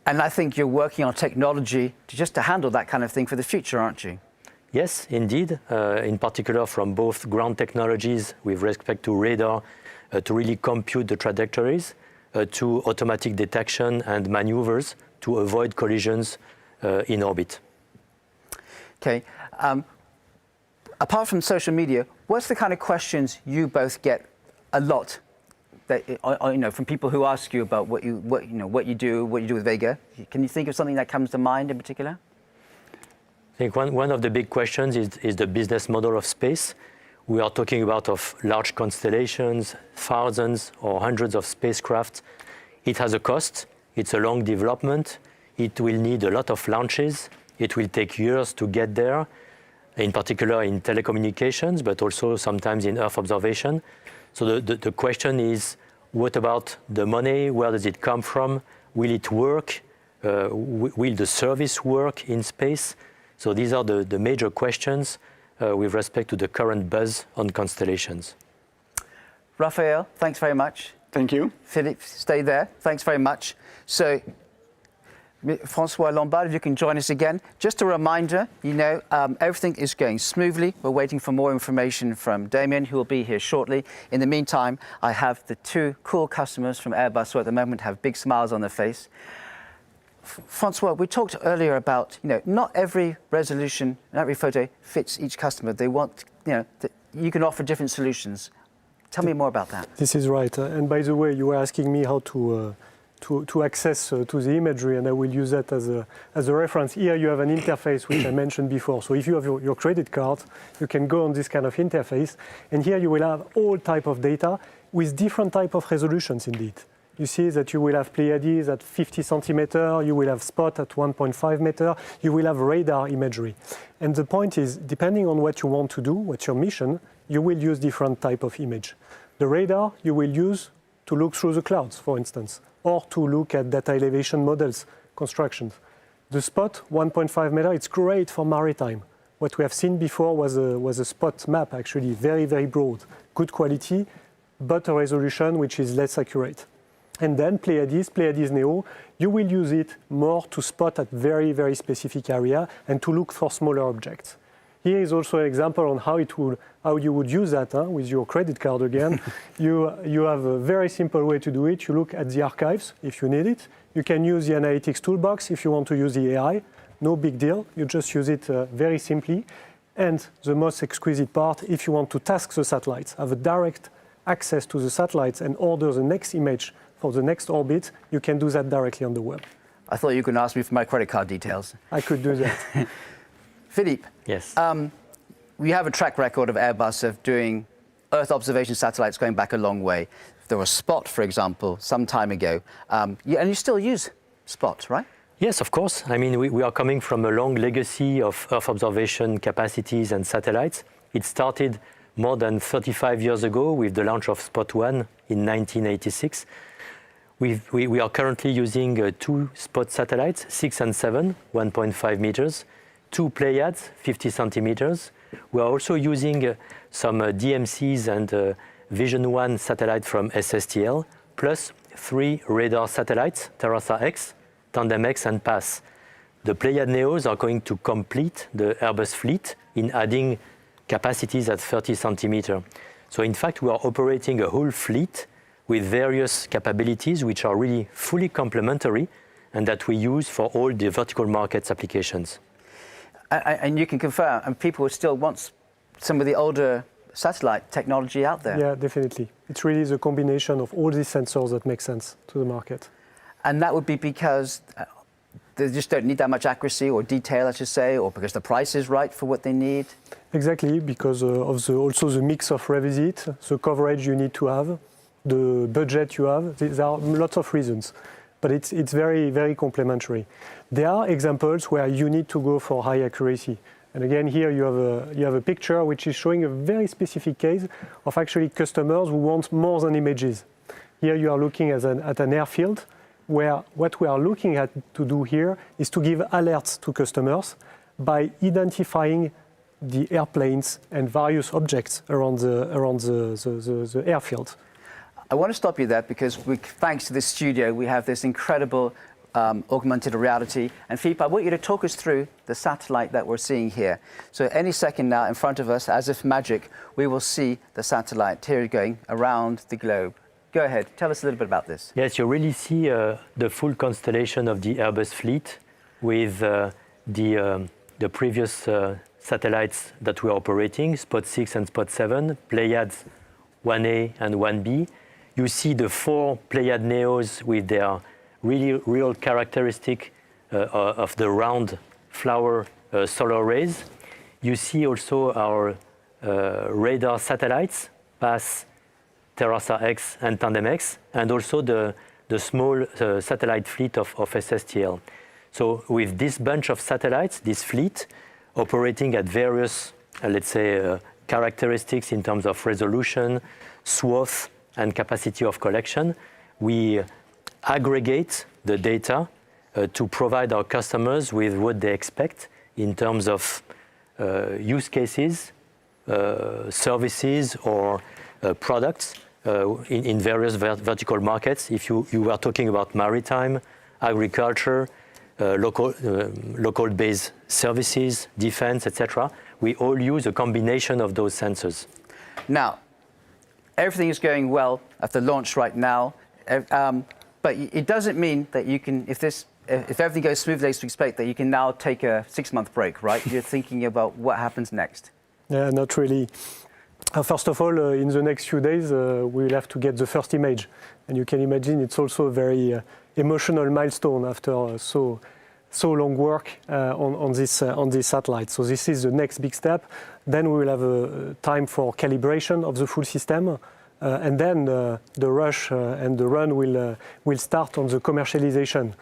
Speaker 3: And I think you're working on technology to handle that kind of thing for the future, aren't you?
Speaker 8: Yes, indeed. In particular, from both ground technologies with respect to radar to really compute the trajectories, to automatic detection and maneuvers to avoid collisions in orbit.
Speaker 3: Okay. Apart from social media, what's the kind of questions you both get a lot? That, from people who ask you about what you do with Vega. Can you think of something that comes to mind in particular?
Speaker 8: I think one of the big questions is the business model of space. We are talking about large constellations, thousands or hundreds of spacecraft. It has a cost. It's a long development. It will need a lot of launches. It will take years to get there, in particular in telecommunications, but also sometimes in Earth observation. So the question is, what about the money? Where does it come from? Will it work? Will the service work in space? So these are the major questions with respect to the current buzz on constellations.
Speaker 3: Raphael, thanks very much.
Speaker 6: Thank you.
Speaker 3: Philippe, stay there. Thanks very much. So, Francois Lombard, if you can join us again. Just a reminder, everything is going smoothly. We're waiting for more information from Damien, who will be here shortly. In the meantime, I have the two cool customers from Airbus who at the moment have big smiles on their face. Francois, we talked earlier about, not every resolution and every photo fits each customer. They want, you can offer different solutions. Tell me more about that.
Speaker 7: This is right. And by the way, you were asking me how to access to the imagery, and I will use that as a reference. Here you have an interface which I mentioned before. So if you have your credit card, you can go on this kind of interface, and here you will have all type of data with different type of resolutions indeed. You see that you will have Pléiades at 50 centimeter, you will have spot at 1.5 meter, you will have radar imagery. And the point is, depending on what you want to do, what's your mission, you will use different type of image. The radar you will use to look through the clouds, for instance, or to look at data elevation models, constructions. The spot, 1.5 meter, it's great for maritime. What we have seen before was a spot map, actually, very, very broad, good quality, but a resolution which is less accurate. And then Pléiades Neo, you will use it more to spot at very, very specific area and to look for smaller objects. Here is also an example on how you would use that with your credit card again. You have a very simple way to do it. You look at the archives if you need it. You can use the analytics toolbox if you want to use the AI. No big deal. You just use it very simply. And the most exquisite part, if you want to task the satellites, have a direct access to the satellites and order the next image for the next orbit, you can do that directly on the web.
Speaker 3: I thought you could ask me for my credit card details.
Speaker 7: I could do that.
Speaker 3: Philippe.
Speaker 8: Yes.
Speaker 3: We have a track record of Airbus of doing Earth observation satellites going back a long way. There was Spot, for example, some time ago. And you still use Spot, right?
Speaker 8: Yes, of course. I mean, we are coming from a long legacy of Earth observation capacities and satellites. It started more than 35 years ago with the launch of Spot 1 in 1986. We are currently using 2 spot satellites, 6 and 7, 1.5 meters, 2 Pléiades, 50 centimeters. We are also using some DMCs and Vision 1 satellite from SSTL, plus 3 radar satellites, TerraSAR-X, Tandem-X and PASS. The Pléiades Neos are going to complete the Airbus fleet in adding capacities at 30 centimeters. So in fact, we are operating a whole fleet with various capabilities which are really fully complementary and that we use for all the vertical markets applications.
Speaker 3: And you can confirm, and people still want some of the older satellite technology out there.
Speaker 7: Yeah, definitely. It's really the combination of all these sensors that make sense to the market.
Speaker 3: And that would be because they just don't need that much accuracy or detail, I should say, or because the price is right for what they need?
Speaker 7: Exactly, because of also the mix of revisit, the coverage you need to have, the budget you have. There are lots of reasons, but it's very, very complementary. There are examples where you need to go for high accuracy. And again, here you have a picture which is showing a very specific case of actually customers who want more than images. Here you are looking at an airfield where what we are looking at to do here is to give alerts to customers by identifying the airplanes and various objects around the airfield.
Speaker 3: I want to stop you there because thanks to this studio, we have this incredible augmented reality. And Philippe, I want you to talk us through the satellite that we're seeing here. So any second now, in front of us, as if magic, we will see the satellite here going around the globe. Go ahead, tell us a little bit about this.
Speaker 8: Yes, you really see the full constellation of the Airbus fleet with the previous satellites that we are operating, Spot 6 and Spot 7, Pléiades 1A and 1B. You see the 4 Pléiades Neos with their real characteristic of the round flower solar rays. You see also our radar satellites, PASS, TerraSAR-X and Tandem-X, and also the small satellite fleet of SSTL. So with this bunch of satellites, this fleet, operating at various, let's say, characteristics in terms of resolution, swath, and capacity of collection, we aggregate the data to provide our customers with what they expect in terms of use cases, services, or products in various vertical markets. If you were talking about maritime, agriculture, local-based services, defense, etc., we all use a combination of those sensors.
Speaker 3: Now, everything is going well at the launch right now, but it doesn't mean that you can, if everything goes smoothly as we expect, that you can now take a 6-month break, right? You're thinking about what happens next.
Speaker 7: Yeah, not really. First of all, in the next few days, we'll have to get the first image. And you can imagine it's also a very emotional milestone after so long work on this satellite. So this is the next big step. Then we will have a time for calibration of the full system. And then the rush and the run will start on the commercialization.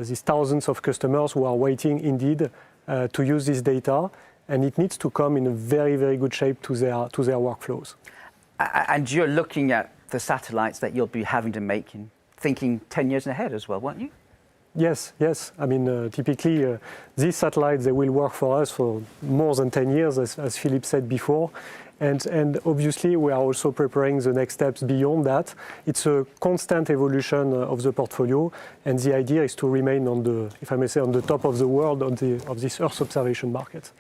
Speaker 7: These thousands of customers who are waiting indeed to use this data. And it needs to come in a very, very good shape to their workflows.
Speaker 3: And you're looking at the satellites that you'll be having to make and thinking 10 years ahead as well, won't you?
Speaker 7: Yes. I mean, typically, these satellites, they will work for us for more than 10 years, as Philippe said before. And obviously, we are also preparing the next steps beyond that. It's a constant evolution of the portfolio. And the idea is to remain on the, if I may say, on the top of the world of this Earth observation market.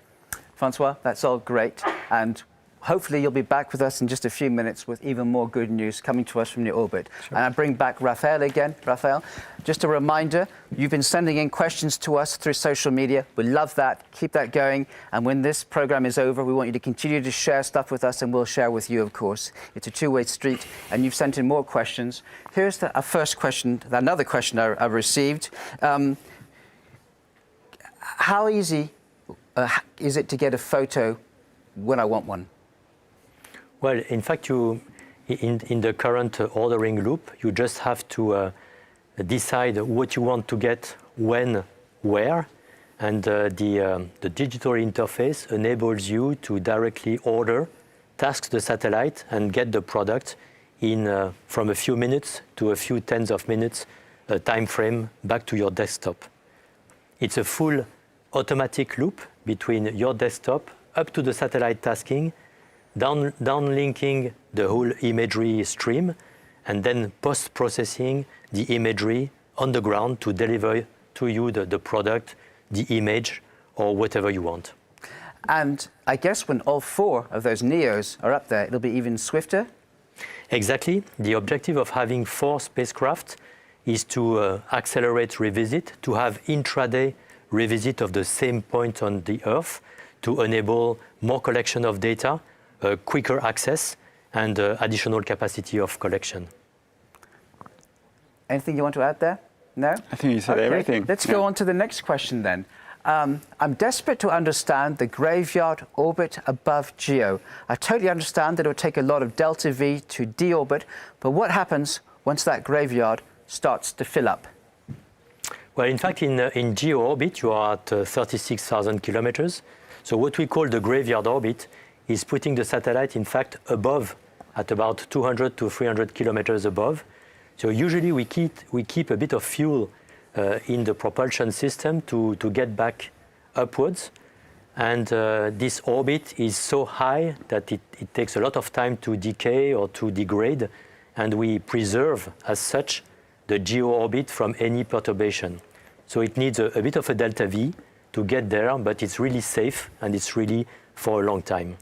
Speaker 3: Francois, that's all great. And hopefully you'll be back with us in just a few minutes with even more good news coming to us from the orbit. Sure. And I bring back Raphael again. Raphael, just a reminder, you've been sending in questions to us through social media. We love that. Keep that going. And when this program is over, we want you to continue to share stuff with us, and we'll share with you, of course. It's a two-way street, and you've sent in more questions. Here's our first question, another question I've received. How easy is it to get a photo when I want one?
Speaker 8: Well, in fact, in the current ordering loop, you just have to decide what you want to get, when, where, and the digital interface enables you to directly order, task the satellite, and get the product in from a few minutes to a few tens of minutes time frame back to your desktop. It's a full automatic loop between your desktop up to the satellite tasking, downlinking the whole imagery stream, and then post-processing the imagery on the ground to deliver to you the product, the image, or whatever you want.
Speaker 3: And I guess when all 4 of those NEOs are up there, it'll be even swifter?
Speaker 8: Exactly. The objective of having 4 spacecraft is to accelerate revisit, to have intraday revisit of the same point on the Earth, to enable more collection of data, quicker access, and additional capacity of collection.
Speaker 3: Anything you want to add there? No?
Speaker 6: I think you said everything.
Speaker 3: Let's go on to the next question then. I'm desperate to understand the graveyard orbit above GEO. I totally understand that it would take a lot of delta V to deorbit, but what happens once that graveyard starts to fill up?
Speaker 8: Well, in fact, in GEO orbit, you are at 36,000 kilometers. So what we call the graveyard orbit is putting the satellite, in fact, above, at about 200 to 300 kilometers above. So usually we keep a bit of fuel in the propulsion system to get back upwards. And this orbit is so high that it takes a lot of time to decay or to degrade. And we preserve, as such, the GEO orbit from any perturbation. So it needs a bit of a delta V to get there, but it's really safe and it's really for a long time.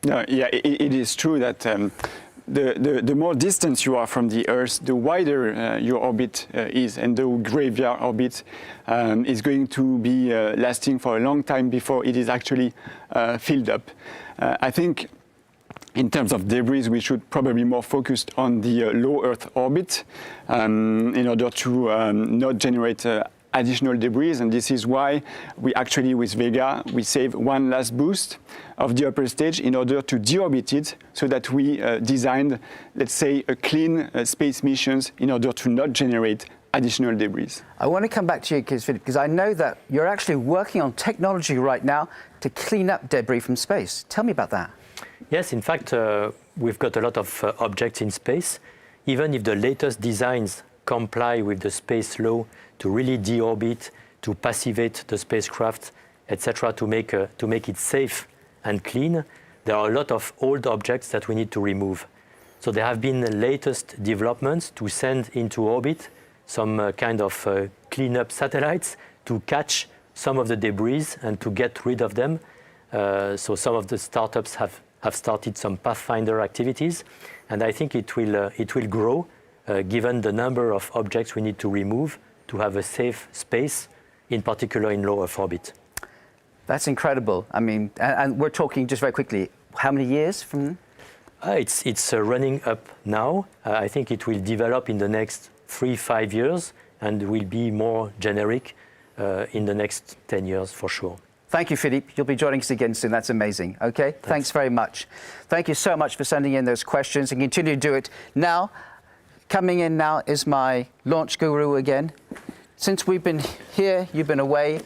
Speaker 6: No, yeah, it is true that the more distance you are from the Earth, the wider your orbit is, and the graveyard orbit is going to be lasting for a long time before it is actually filled up. I think in terms of debris, we should probably more focus on the low Earth orbit in order to not generate additional debris, and this is why we actually, with Vega, we save one last boost of the upper stage in order to deorbit it, so that we designed, let's say, a clean space missions in order to not generate additional debris.
Speaker 3: I want to come back to you, Philippe, because I know that you're actually working on technology right now to clean up debris from space. Tell me about that.
Speaker 8: Yes, in fact, we've got a lot of objects in space. Even if the latest designs comply with the space law to really deorbit, to passivate the spacecraft, etc., to make it safe and clean, there are a lot of old objects that we need to remove. So there have been the latest developments to send into orbit some kind of cleanup satellites to catch some of the debris and to get rid of them. So some of the startups have started some Pathfinder activities, and I think it will grow given the number of objects we need to remove to have a safe space, in particular in low Earth orbit.
Speaker 3: That's incredible. I mean, and we're talking just very quickly, how many years from?
Speaker 8: It's running up now. I think it will develop in the next 3-5 years and will be more generic in the next 10 years for sure.
Speaker 3: Thank you, Philippe. You'll be joining us again soon. That's amazing. Okay, thanks very much. Thank you so much for sending in those questions, and continue to do it. Now, coming in now is my launch guru again. Since we've been here, you've been away.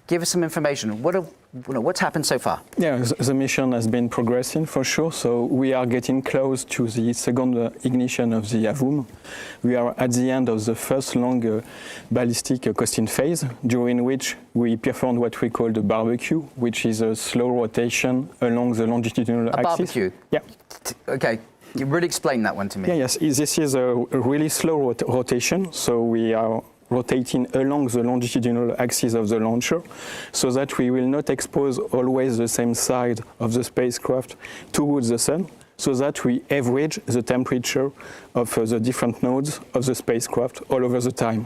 Speaker 3: Give us some information. What's happened so far?
Speaker 5: Yeah, the mission has been progressing for sure. So we are getting close to the second ignition of the AVUM. We are at the end of the first long ballistic coasting phase, during which we performed what we call the barbecue, which is a slow rotation along the longitudinal axis.
Speaker 3: Barbecue?
Speaker 5: Yeah.
Speaker 3: Okay. You really explain that one to me.
Speaker 5: Yeah, yes. This is a really slow rotation. So we are rotating along the longitudinal axis of the launcher, so that we will not expose always the same side of the spacecraft towards the sun, so that we average the temperature of the different nodes of the spacecraft all over the time.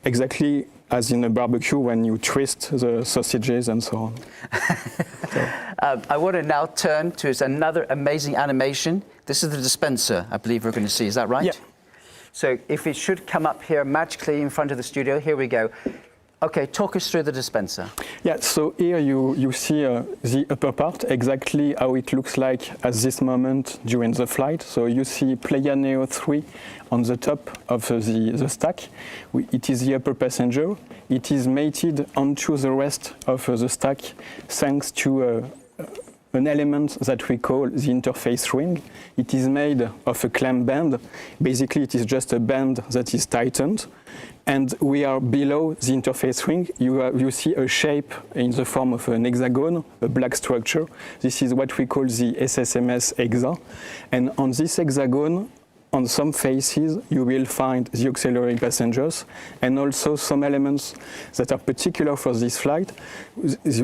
Speaker 5: Exactly as in a barbecue when you twist the sausages and so on.
Speaker 3: I want to now turn to another amazing animation. This is the dispenser, I believe we're going to see. Is that right?
Speaker 5: Yeah.
Speaker 3: So if it should come up here magically in front of the studio, here we go. Okay, talk us through the dispenser.
Speaker 5: Yeah, so here you see the upper part, exactly how it looks like at this moment during the flight. So you see Pléiades Neo 3 on the top of the stack. It is the upper passenger. It is mated onto the rest of the stack thanks to an element that we call the interface ring. It is made of a clamp band. Basically, it is just a band that is tightened. And we are below the interface ring. You see a shape in the form of an hexagon, a black structure. This is what we call the SSMS hexa. And on this hexagon, on some faces, you will find the auxiliary passengers and also some elements that are particular for this flight,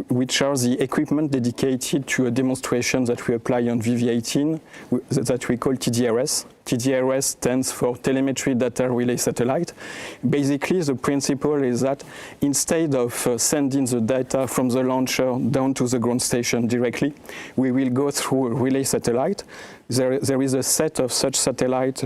Speaker 5: which are the equipment dedicated to a demonstration that we apply on VV-18 that we call TDRS. TDRS stands for Telemetry Data Relay Satellite. Basically, the principle is that instead of sending the data from the launcher down to the ground station directly, we will go through a relay satellite. There is a set of such satellites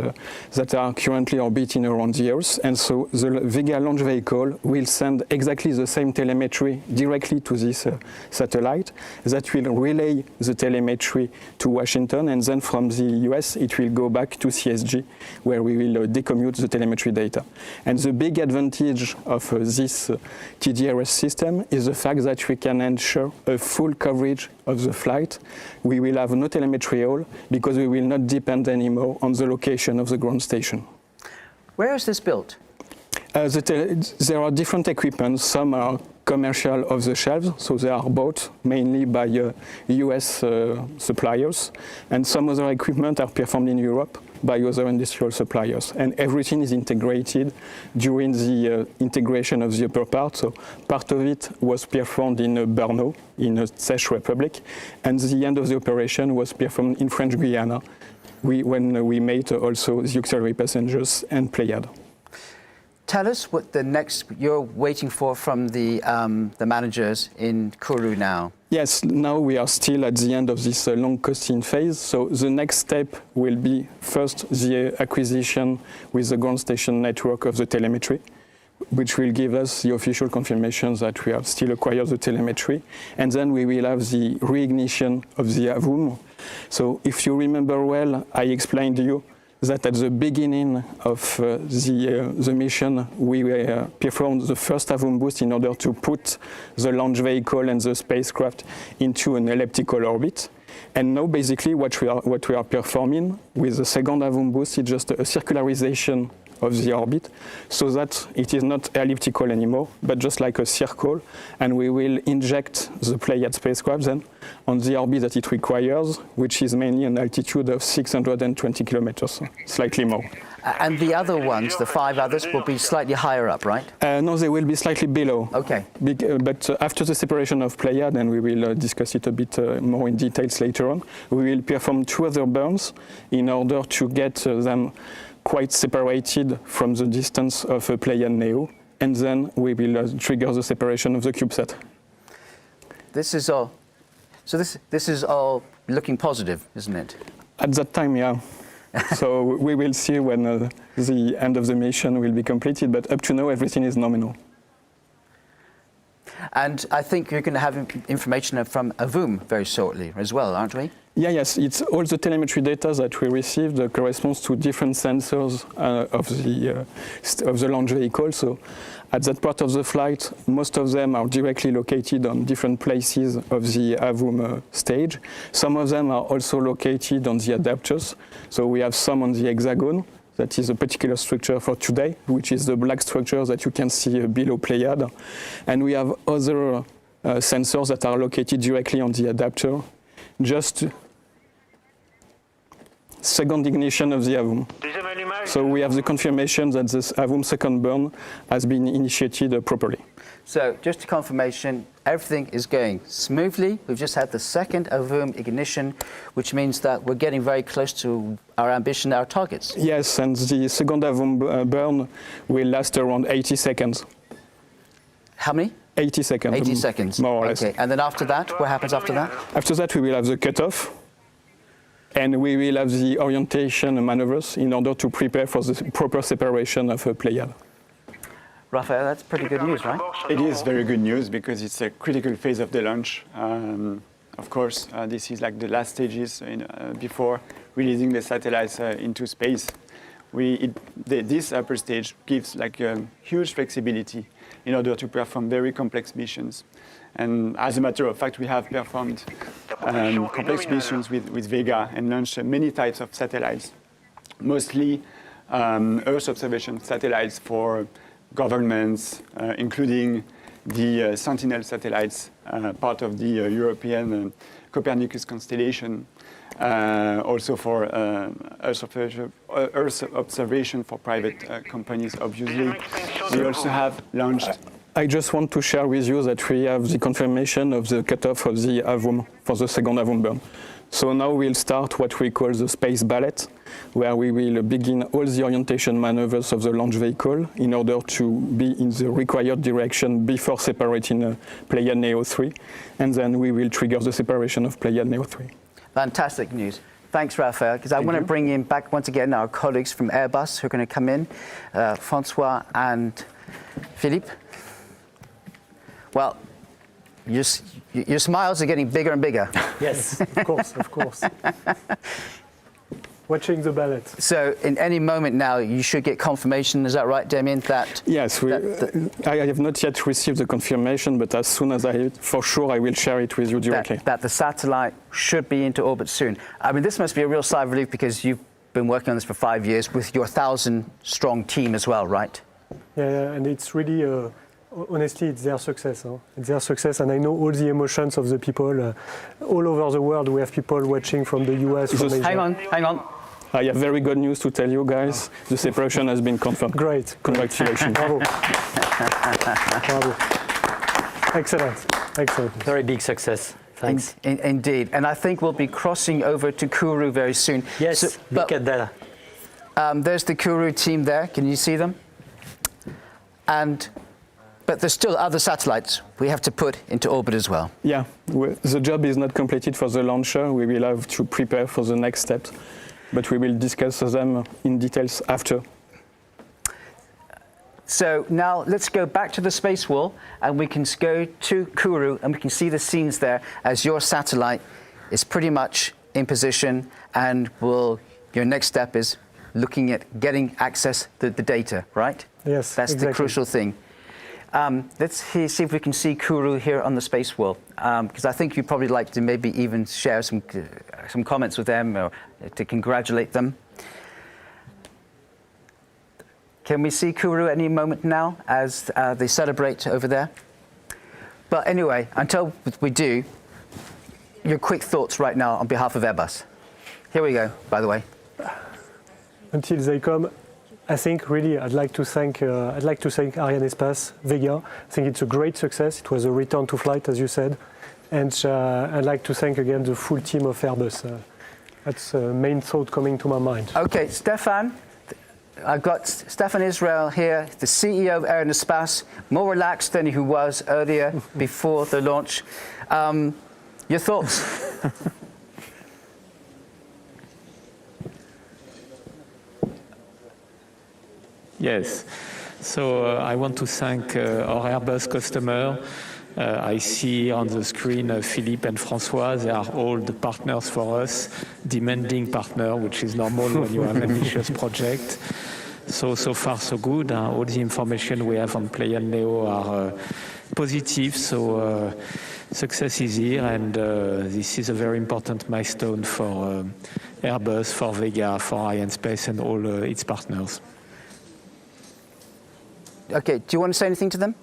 Speaker 5: that are currently orbiting around the Earth, and so the Vega launch vehicle will send exactly the same telemetry directly to this satellite that will relay the telemetry to Washington, and then from the US it will go back to CSG, where we will decommute the telemetry data. And the big advantage of this TDRS system is the fact that we can ensure a full coverage of the flight. We will have no telemetry hole because we will not depend anymore on the location of the ground station.
Speaker 3: Where is this built?
Speaker 5: There are different equipment. Some are commercial off the shelves, so they are bought mainly by US suppliers, and some other equipment are performed in Europe by other industrial suppliers. And everything is integrated during the integration of the upper part. So part of it was performed in Brno, in the Czech Republic, and the end of the operation was performed in French Guiana, when we made also the auxiliary passengers and Pléiades.
Speaker 3: Tell us what the next you're waiting for from the managers in Kourou now.
Speaker 5: Yes, now we are still at the end of this long costing phase. So the next step will be first the acquisition with the ground station network of the telemetry, which will give us the official confirmation that we have still acquired the telemetry. And then we will have the reignition of the AVUM. So if you remember well, I explained to you that at the beginning of the mission, we performed the first AVUM boost in order to put the launch vehicle and the spacecraft into an elliptical orbit. And now, basically, what we are performing with the second AVUM boost is just a circularization of the orbit, so that it is not elliptical anymore, but just like a circle, and we will inject the Pléiades spacecraft then on the orbit that it requires, which is mainly an altitude of 620 kilometers, slightly more.
Speaker 3: And the other ones, the 5 others, will be slightly higher up, right?
Speaker 5: No, they will be slightly below.
Speaker 3: Okay.
Speaker 5: But after the separation of Pléiades, and we will discuss it a bit more in details later on, we will perform 2 other burns in order to get them quite separated from the distance of a Pléiades Neo, and then we will trigger the separation of the CubeSat.
Speaker 3: This is all. So this is all looking positive, isn't it?
Speaker 5: At that time, yeah. So we will see when the end of the mission will be completed, but up to now everything is nominal.
Speaker 3: And I think you're going to have information from AVUM very shortly as well, aren't we?
Speaker 5: Yeah, yes, it's all the telemetry data that we received corresponds to different sensors of the launch vehicle. So at that part of the flight, most of them are directly located on different places of the AVUM stage. Some of them are also located on the adapters. So we have some on the hexagon. That is a particular structure for today, which is the black structure that you can see below Pléiades. And we have other sensors that are located directly on the adapter. Just second ignition of the AVUM. So we have the confirmation that this AVUM second burn has been initiated properly.
Speaker 3: So just a confirmation, everything is going smoothly. We've just had the second AVUM ignition, which means that we're getting very close to our ambition, our targets.
Speaker 5: Yes, and the second AVUM burn will last around 80 seconds.
Speaker 3: How many?
Speaker 5: 80 seconds.
Speaker 3: 80 seconds.
Speaker 5: More or less.
Speaker 3: Okay, and then after that, what happens after that?
Speaker 5: After that, we will have the cutoff, and we will have the orientation maneuvers in order to prepare for the proper separation of Pléiades.
Speaker 3: Raphael, that's pretty good news, right?
Speaker 6: It is very good news because it's a critical phase of the launch. Of course, this is like the last stages before releasing the satellites into space. this upper stage gives like a huge flexibility in order to perform very complex missions. And as a matter of fact, we have performed complex missions with Vega and launched many types of satellites, mostly Earth observation satellites for governments, including the Sentinel satellites, part of the European Copernicus constellation, also for Earth observation for private companies, obviously. We also have launched...
Speaker 5: I just want to share with you that we have the confirmation of the cutoff of the AVOM for the second AVOM burn. So now we'll start what we call the space ballet, where we will begin all the orientation maneuvers of the launch vehicle in order to be in the required direction before separating Pléiades Neo 3, and then we will trigger the separation of Pléiades Neo 3.
Speaker 3: Fantastic news. Thanks, Raphael, because I want to bring in back once again our colleagues from Airbus who are going to come in, Francois and Philippe. Well, your smiles are getting bigger and bigger.
Speaker 7: Yes, of course, of course. Watching the ballet.
Speaker 3: So in any moment now, you should get confirmation, is that right, Damien? That
Speaker 5: yes, I have not yet received the confirmation, but as soon as for sure, I will share it with you directly.
Speaker 3: That the satellite should be into orbit soon. I mean, this must be a real sigh of relief because you've been working on this for 5 years with your 1,000-strong team as well, right?
Speaker 7: Yeah, and it's really... honestly, it's their success. It's their success, and I know all the emotions of the people all over the world. We have people watching from the US, from Asia.
Speaker 3: Hang on.
Speaker 5: I have very good news to tell you guys. The separation has been confirmed.
Speaker 7: Great.
Speaker 5: Congratulations.
Speaker 7: Bravo. Bravo. Excellent.
Speaker 8: Very big success. Thanks.
Speaker 3: Indeed. And I think we'll be crossing over to Kourou very soon.
Speaker 8: Yes, so, look at that.
Speaker 3: There's the Kourou team there. Can you see them? But there's still other satellites we have to put into orbit as well.
Speaker 5: Yeah, the job is not completed for the launcher. We will have to prepare for the next steps, but we will discuss them in details after.
Speaker 3: So now let's go back to the space wall and we can go to Kourou and we can see the scenes there as your satellite is pretty much in position and your next step is looking at getting access to the data, right?
Speaker 7: Yes,
Speaker 3: That's exactly the crucial thing. Let's see if we can see Kourou here on the space wall, because I think you'd probably like to maybe even share some comments with them or to congratulate them. Can we see Kourou any moment now as they celebrate over there? But anyway, until we do, your quick thoughts right now on behalf of Airbus. Here we go, by the way.
Speaker 7: Until they come, I think really I'd like to thank Arianespace, Vega. I think it's a great success. It was a return to flight, as you said. And I'd like to thank again the full team of Airbus. That's the main thought coming to my mind.
Speaker 3: Okay, Stefan. I've got Stefan Israel here, the CEO of Arianespace, more relaxed than he was earlier before the launch. Your thoughts?
Speaker 4: Yes. So I want to thank our Airbus customer. I see on the screen Philippe and Francois. They are all the partners for us, demanding partner, which is normal when you have an ambitious project. So far so good. All the information we have on Pléiades Neo are positive. So success is here, and this is a very important milestone for Airbus, for Vega, for Arianespace, and all its partners.
Speaker 3: Okay, do you want to say anything to them?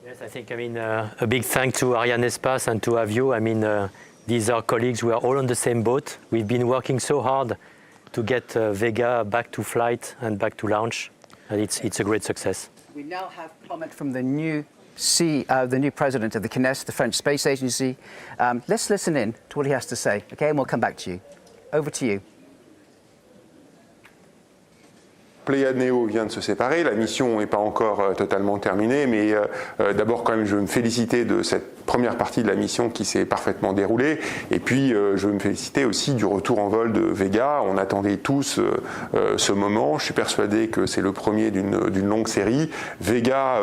Speaker 8: Yes, I think, a big thank to Arianespace and to Avio. These are colleagues. We are all on the same boat. We've been working so hard to get Vega back to flight and back to launch. And it's a great success.
Speaker 3: We now have comment from the new president of the CNES, the French Space Agency. Let's listen in to what he has to say, okay? And we'll come back to you. Over to you.
Speaker 10: Pléiades Neo vient de se séparer, la mission n'est pas encore totalement terminée, mais d'abord quand même je veux me féliciter de cette première partie de la mission qui s'est parfaitement déroulée, et puis je veux me féliciter aussi du retour en vol de Vega. On attendait tous ce moment, je suis persuadé que c'est le premier d'une longue série. Vega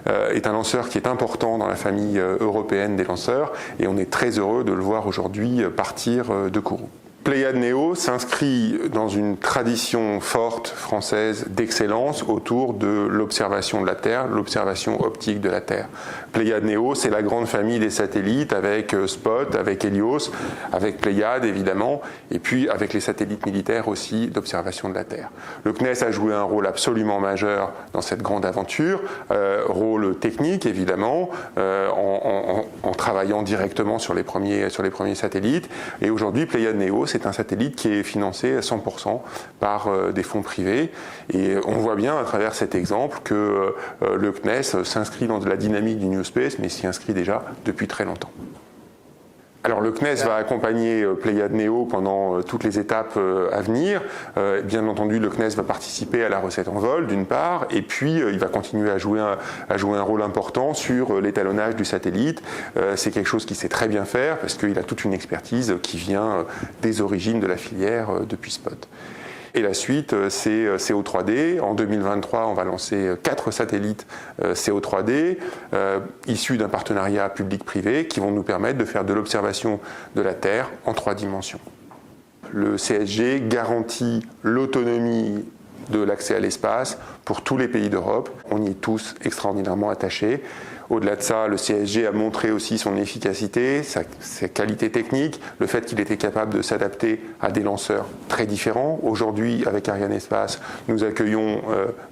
Speaker 10: est un lanceur qui est important dans la famille européenne des lanceurs, et on est très heureux de le voir aujourd'hui partir de Kourou. Pléiades Neo s'inscrit dans une tradition forte française d'excellence autour de l'observation de la Terre, l'observation optique de la Terre. Pléiades Neo, c'est la grande famille des satellites avec Spot, avec Hélios, avec Pléiades évidemment, et puis avec les satellites militaires aussi d'observation de la Terre. Le CNES a joué un rôle absolument majeur dans cette grande aventure, rôle technique évidemment, en travaillant directement sur les premiers satellites, et aujourd'hui Pléiades Neo, c'est un satellite qui est financé à 100% par des fonds privés. Et on voit bien à travers cet exemple que le CNES s'inscrit dans la dynamique du New Space, mais s'y inscrit déjà depuis très longtemps. Alors le CNES va accompagner Pléiades Neo pendant toutes les étapes à venir. Bien entendu, le CNES va participer à la recette en vol d'une part, et puis il va continuer à jouer un rôle important sur l'étalonnage du satellite. C'est quelque chose qu'il sait très bien faire parce qu'il a toute une expertise qui vient des origines de la filière depuis Spot. Et la suite, c'est CO3D. En 2023, on va lancer 4 satellites CO3D issus d'un partenariat public-privé qui vont nous permettre de faire de l'observation de la Terre en 3 dimensions. Le CSG garantit l'autonomie de l'accès à l'espace pour tous les pays d'Europe. On y est tous extraordinairement attachés. Au-delà de ça, le CSG a montré aussi son efficacité, sa qualité technique, le fait qu'il était capable de s'adapter à des lanceurs très différents. Aujourd'hui, avec Arianespace, nous accueillons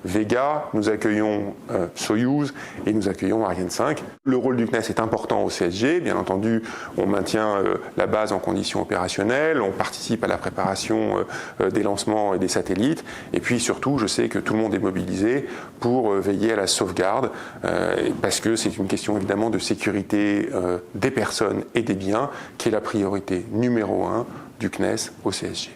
Speaker 10: Vega, nous accueillons Soyuz et nous accueillons Ariane 5. Le rôle du CNES est important au CSG. Bien entendu, on maintient la base en conditions opérationnelles, on participe à la préparation des lancements et des satellites. Et puis surtout, je sais que tout le monde est mobilisé pour veiller à la sauvegarde, parce que c'est une question évidemment de sécurité des personnes et des biens qui est la priorité numéro 1 du CNES au CSG.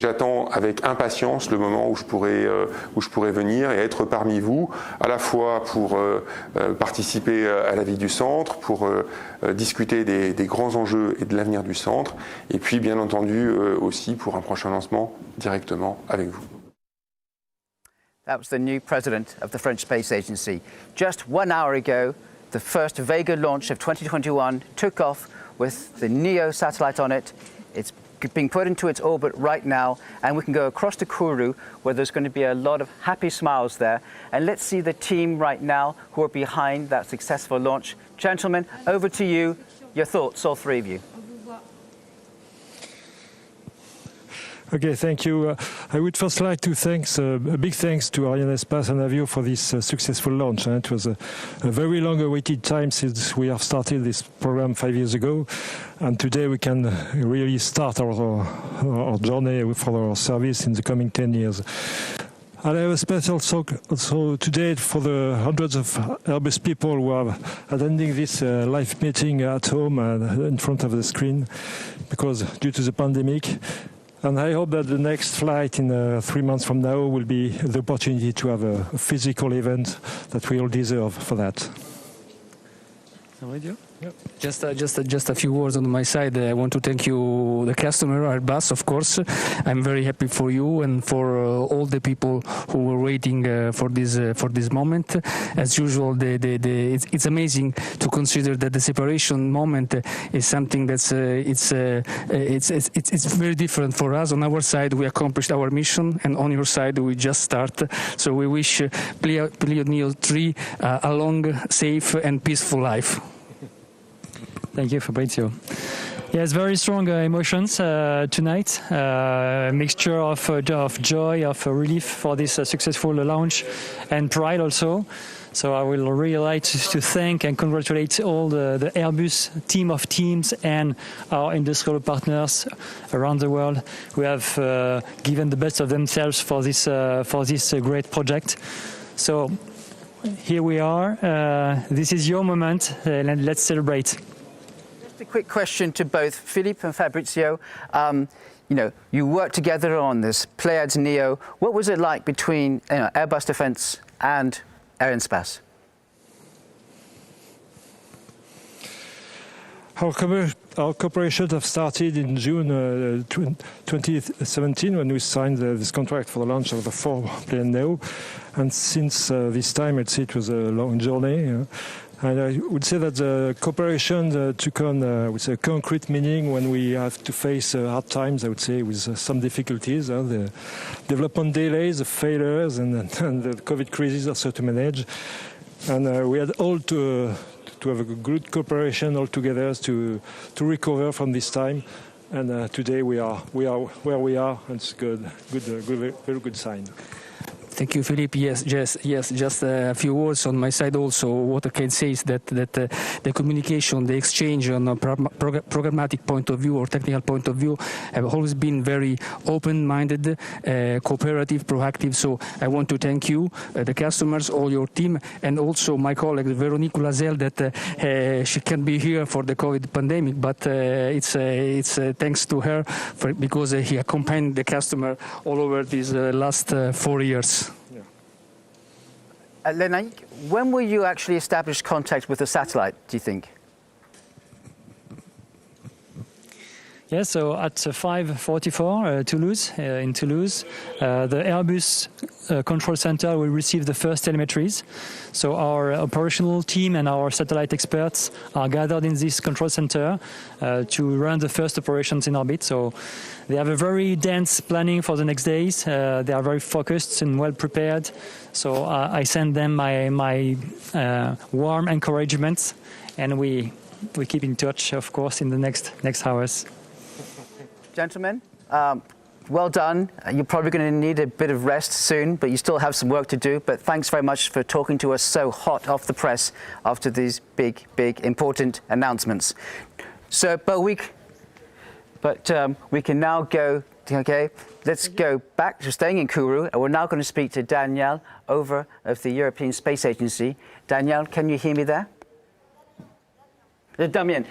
Speaker 10: J'attends avec impatience le moment où je pourrai venir et être parmi vous, à la fois pour participer à la vie du centre, pour discuter des grands enjeux et de l'avenir du centre, et puis bien entendu aussi pour un prochain lancement directement avec vous.
Speaker 3: That was the new president of the French Space Agency. Just 1 hour ago, the first Vega launch of 2021 took off with the Neo satellite on it. It's being put into its orbit right now, and we can go across to Kourou, where there's going to be a lot of happy smiles there. And let's see the team right now who are behind that successful launch. Gentlemen, over to you. Your thoughts, all 3 of you.
Speaker 11: Okay, thank you. I would first like to thank a big thanks to Arianespace and Avio for this successful launch. It was a very long-awaited time since we have started this program 5 years ago, and today we can really start our journey for our service in the coming 10 years. And I have a special talk also today for the hundreds of Airbus people who are attending this live meeting at home in front of the screen, because due to the pandemic. And I hope that the next flight in 3 months from now will be the opportunity to have a physical event that we all deserve for that.
Speaker 12: Yep. Just a few words on my side. I want to thank you, the customer, Airbus, of course. I'm very happy for you and for all the people who were waiting for this moment. As usual, it's amazing to consider that the separation moment is something that's it's very different for us. On our side, we accomplished our mission, and on your side, we just start. So we wish Pléiades Neo 3 a long, safe, and peaceful life.
Speaker 13: Thank you, Fabrizio. Yes, very strong emotions tonight. A mixture of joy, of relief for this successful launch, and pride also. So I will really like to thank and congratulate all the Airbus team of teams and our industrial partners around the world who have given the best of themselves for this great project. So here we are. This is your moment, and let's celebrate.
Speaker 3: A quick question to both Philippe and Fabrizio. You worked together on this Pléiades Neo. What was it like between Airbus Defence and Arianespace?
Speaker 11: Our cooperation have started in June 2017 when we signed this contract for the launch of the 4 Pléiades Neo. And since this time, it was a long journey. And I would say that the cooperation took on with a concrete meaning when we have to face hard times, I would say, with some difficulties, the development delays, the failures, and the COVID crisis also to manage. And we had all to have a good cooperation all together to recover from this time. And today we are where we are, and it's good, very good sign.
Speaker 12: Thank you, Philippe. Yes. Just a few words on my side also. What I can say is that the communication, the exchange on a programmatic point of view or technical point of view have always been very open-minded, cooperative, proactive. So I want to thank you, the customers, all your team, and also my colleague Veronique Lazel that she can't be here for the COVID pandemic, but it's thanks to her because he accompanied the customer all over these last 4 years.
Speaker 3: Lena, when will you actually establish contact with the satellite, do you think?
Speaker 13: Yeah, so at 5:44 Toulouse, in Toulouse, the Airbus control center will receive the first telemetries. So our operational team and our satellite experts are gathered in this control center to run the first operations in orbit. So they have a very dense planning for the next days. They are very focused and well prepared. So I send them my warm encouragement, and we keep in touch, of course, in the next hours.
Speaker 3: Gentlemen, well done. You're probably going to need a bit of rest soon, but you still have some work to do. But thanks very much for talking to us so hot off the press after these big, important announcements. So, we can now go, okay, let's go back to staying in Kourou. And we're now going to speak to Danielle of the European Space Agency. Danielle, can you hear me there? Damien,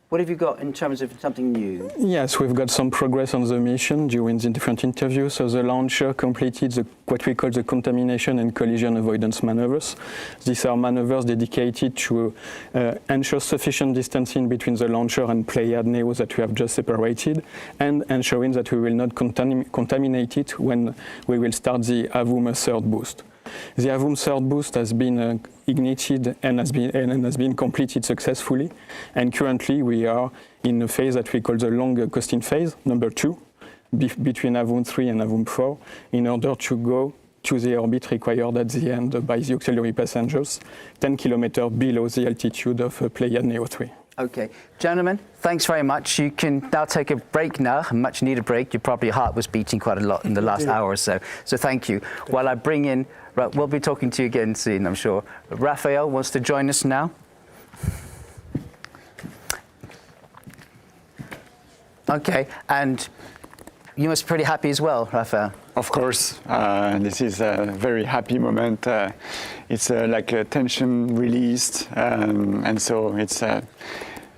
Speaker 3: what have you got in terms of something new?
Speaker 5: Yes, we've got some progress on the mission during the different interviews. So the launcher completed what we call the contamination and collision avoidance maneuvers. These are maneuvers dedicated to ensure sufficient distancing between the launcher and Pléiades Neo that we have just separated, and ensuring that we will not contaminate it when we will start the AVUM third boost. The AVUM third boost has been ignited and has been completed successfully, and currently we are in a phase that we call the long coasting phase, number 2, between AVUM 3 and AVUM 4, in order to go to the orbit required at the end by the auxiliary passengers, 10 kilometers below the altitude of Pléiades Neo 3.
Speaker 3: Okay, gentlemen, thanks very much. You can now take a break now, a much needed break. Your heart was beating quite a lot in the last hour or so. So thank you. While I bring in, we'll be talking to you again soon, I'm sure. Raphael wants to join us now. Okay, and you must be pretty happy as well, Raphael.
Speaker 6: Of course, this is a very happy moment. It's like a tension released, and so it's a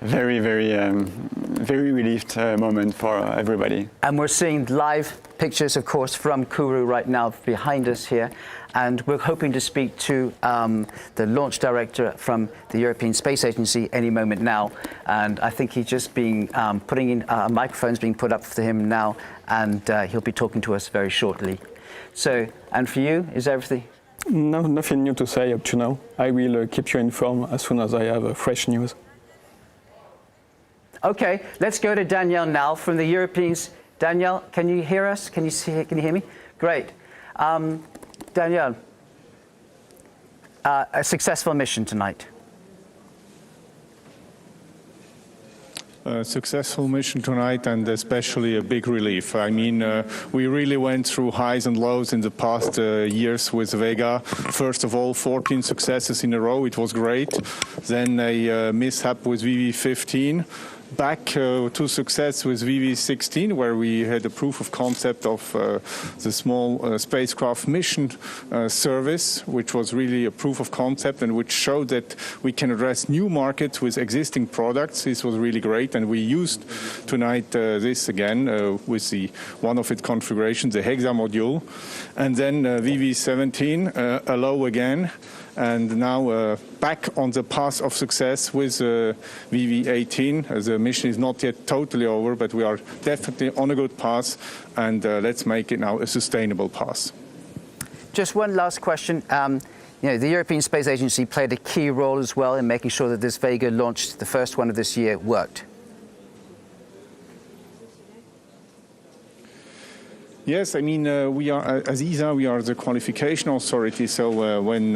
Speaker 6: very relieved moment for everybody.
Speaker 3: And we're seeing live pictures, of course, from Kourou right now behind us here. And we're hoping to speak to the launch director from the European Space Agency any moment now. And I think he's just being putting in microphones being put up for him now, and he'll be talking to us very shortly. So, and for you, is everything?
Speaker 5: No, nothing new to say up to now. I will keep you informed as soon as I have fresh news.
Speaker 3: Okay, let's go to Danielle now from the Europeans. Danielle, can you hear us? Can you hear me? Great. Danielle, a successful mission tonight.
Speaker 14: A successful mission tonight, and especially a big relief. I mean, we really went through highs and lows in the past years with Vega. First of all, 14 successes in a row. It was great. Then a mishap with VV15. Back to success with VV16, where we had a proof of concept of the small spacecraft mission service, which was really a proof of concept and which showed that we can address new markets with existing products. This was really great, and we used tonight this again with one of its configurations, the Hexa module, and then VV17, a low again. And now back on the path of success with VV18. The mission is not yet totally over, but we are definitely on a good path, and let's make it now a sustainable path.
Speaker 3: Just one last question. you know, the European Space Agency played a key role as well in making sure that this Vega launch, the first one of this year, worked.
Speaker 14: Yes, I mean, we are, as ESA, we are the qualification authority, so when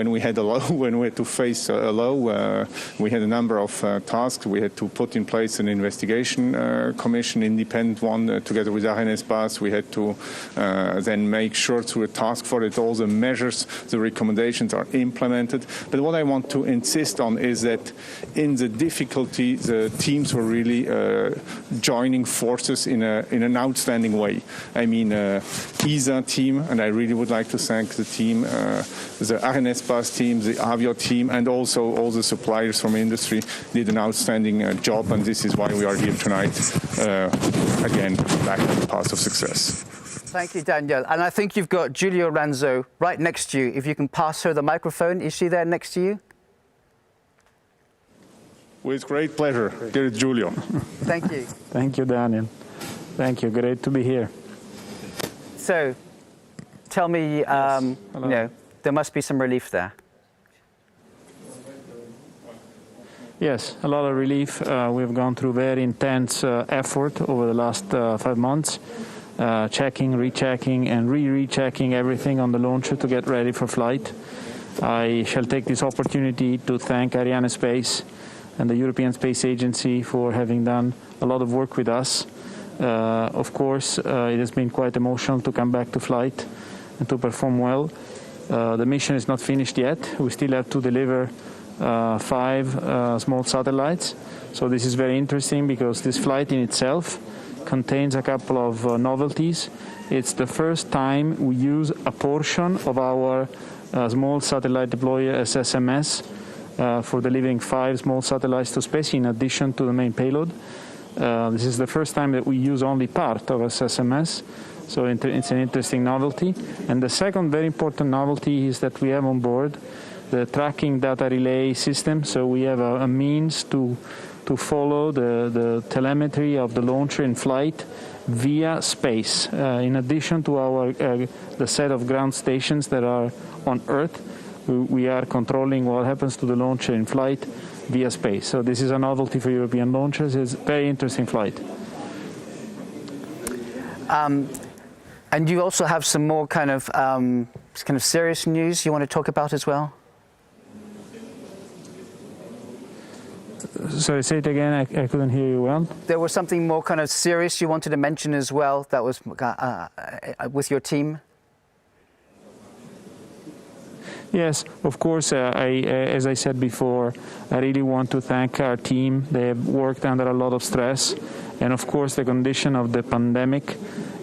Speaker 14: we had when we had to face a low, we had a number of tasks. We had to put in place an investigation commission, independent one, together with Ariane Espace. We had to then make sure through a task force that all the measures, the recommendations are implemented. But what I want to insist on is that in the difficulty, the teams were really joining forces in an outstanding way. I mean, ESA team, and I really would like to thank the team, the Ariane Espace team, the Avio team, and also all the suppliers from industry did an outstanding job, and this is why we are here tonight, again, back on the path of success.
Speaker 3: Thank you, Daniel. And I think you've got Giulio Ranzo right next to you. If you can pass her the microphone. Is she there next to you?
Speaker 14: With great pleasure. Dear Giulio.
Speaker 3: Thank you.
Speaker 15: Thank you, Daniel. Thank you. Great to be here.
Speaker 3: So, tell me, you know, there must be some relief there.
Speaker 15: Yes, a lot of relief. We've gone through very intense effort over the last 5 months, checking, rechecking, and rechecking everything on the launcher to get ready for flight. I shall take this opportunity to thank Arianespace and the European Space Agency for having done a lot of work with us. Of course, it has been quite emotional to come back to flight and to perform well. The mission is not finished yet. We still have to deliver 5 small satellites. So this is very interesting because this flight in itself contains a couple of novelties. It's the first time we use a portion of our small satellite deployer SSMS for delivering 5 small satellites to space in addition to the main payload. This is the first time that we use only part of SSMS, so it's an interesting novelty. And the second very important novelty is that we have on board the tracking data relay system, so we have a means to follow the telemetry of the launcher in flight via space. In addition to the set of ground stations that are on Earth, we are controlling what happens to the launcher in flight via space. So this is a novelty for European launchers. It's a very interesting flight.
Speaker 3: And you also have some more kind of serious news you want to talk about as well?
Speaker 15: Sorry, say it again. I couldn't hear you well.
Speaker 3: There was something more kind of serious you wanted to mention as well that was with your team?
Speaker 15: Yes, of course. As I said before, I really want to thank our team. They have worked under a lot of stress. And of course, the condition of the pandemic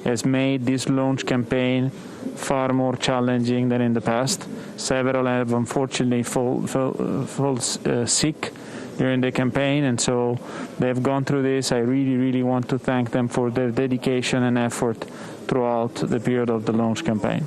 Speaker 15: has made this launch campaign far more challenging than in the past. Several have unfortunately fallen sick during the campaign, and so they've gone through this. I really, really want to thank them for their dedication and effort throughout the period of the launch campaign.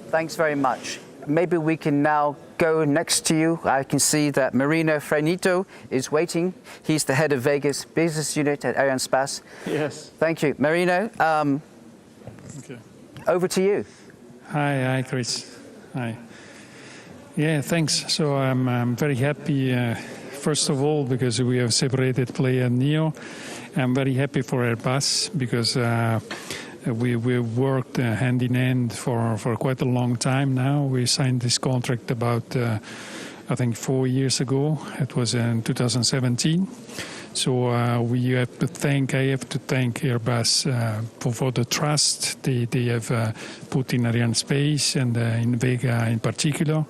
Speaker 3: Thanks very much. Maybe we can now go next to you. I can see that Marino Frenito is waiting. He's the head of Vega's business unit at Arianespace.
Speaker 15: Yes.
Speaker 3: Thank you. Marino,
Speaker 16: okay.
Speaker 3: Over to you.
Speaker 16: Hi, Chris. Hi. Yeah, thanks. So I'm very happy, first of all, because we have separated Pléiades Neo. I'm very happy for Airbus because we worked hand in hand for quite a long time now. We signed this contract about, I think, 4 years ago. It was in 2017. So I have to thank Airbus for the trust they have put in Arianespace and in Vega in particular.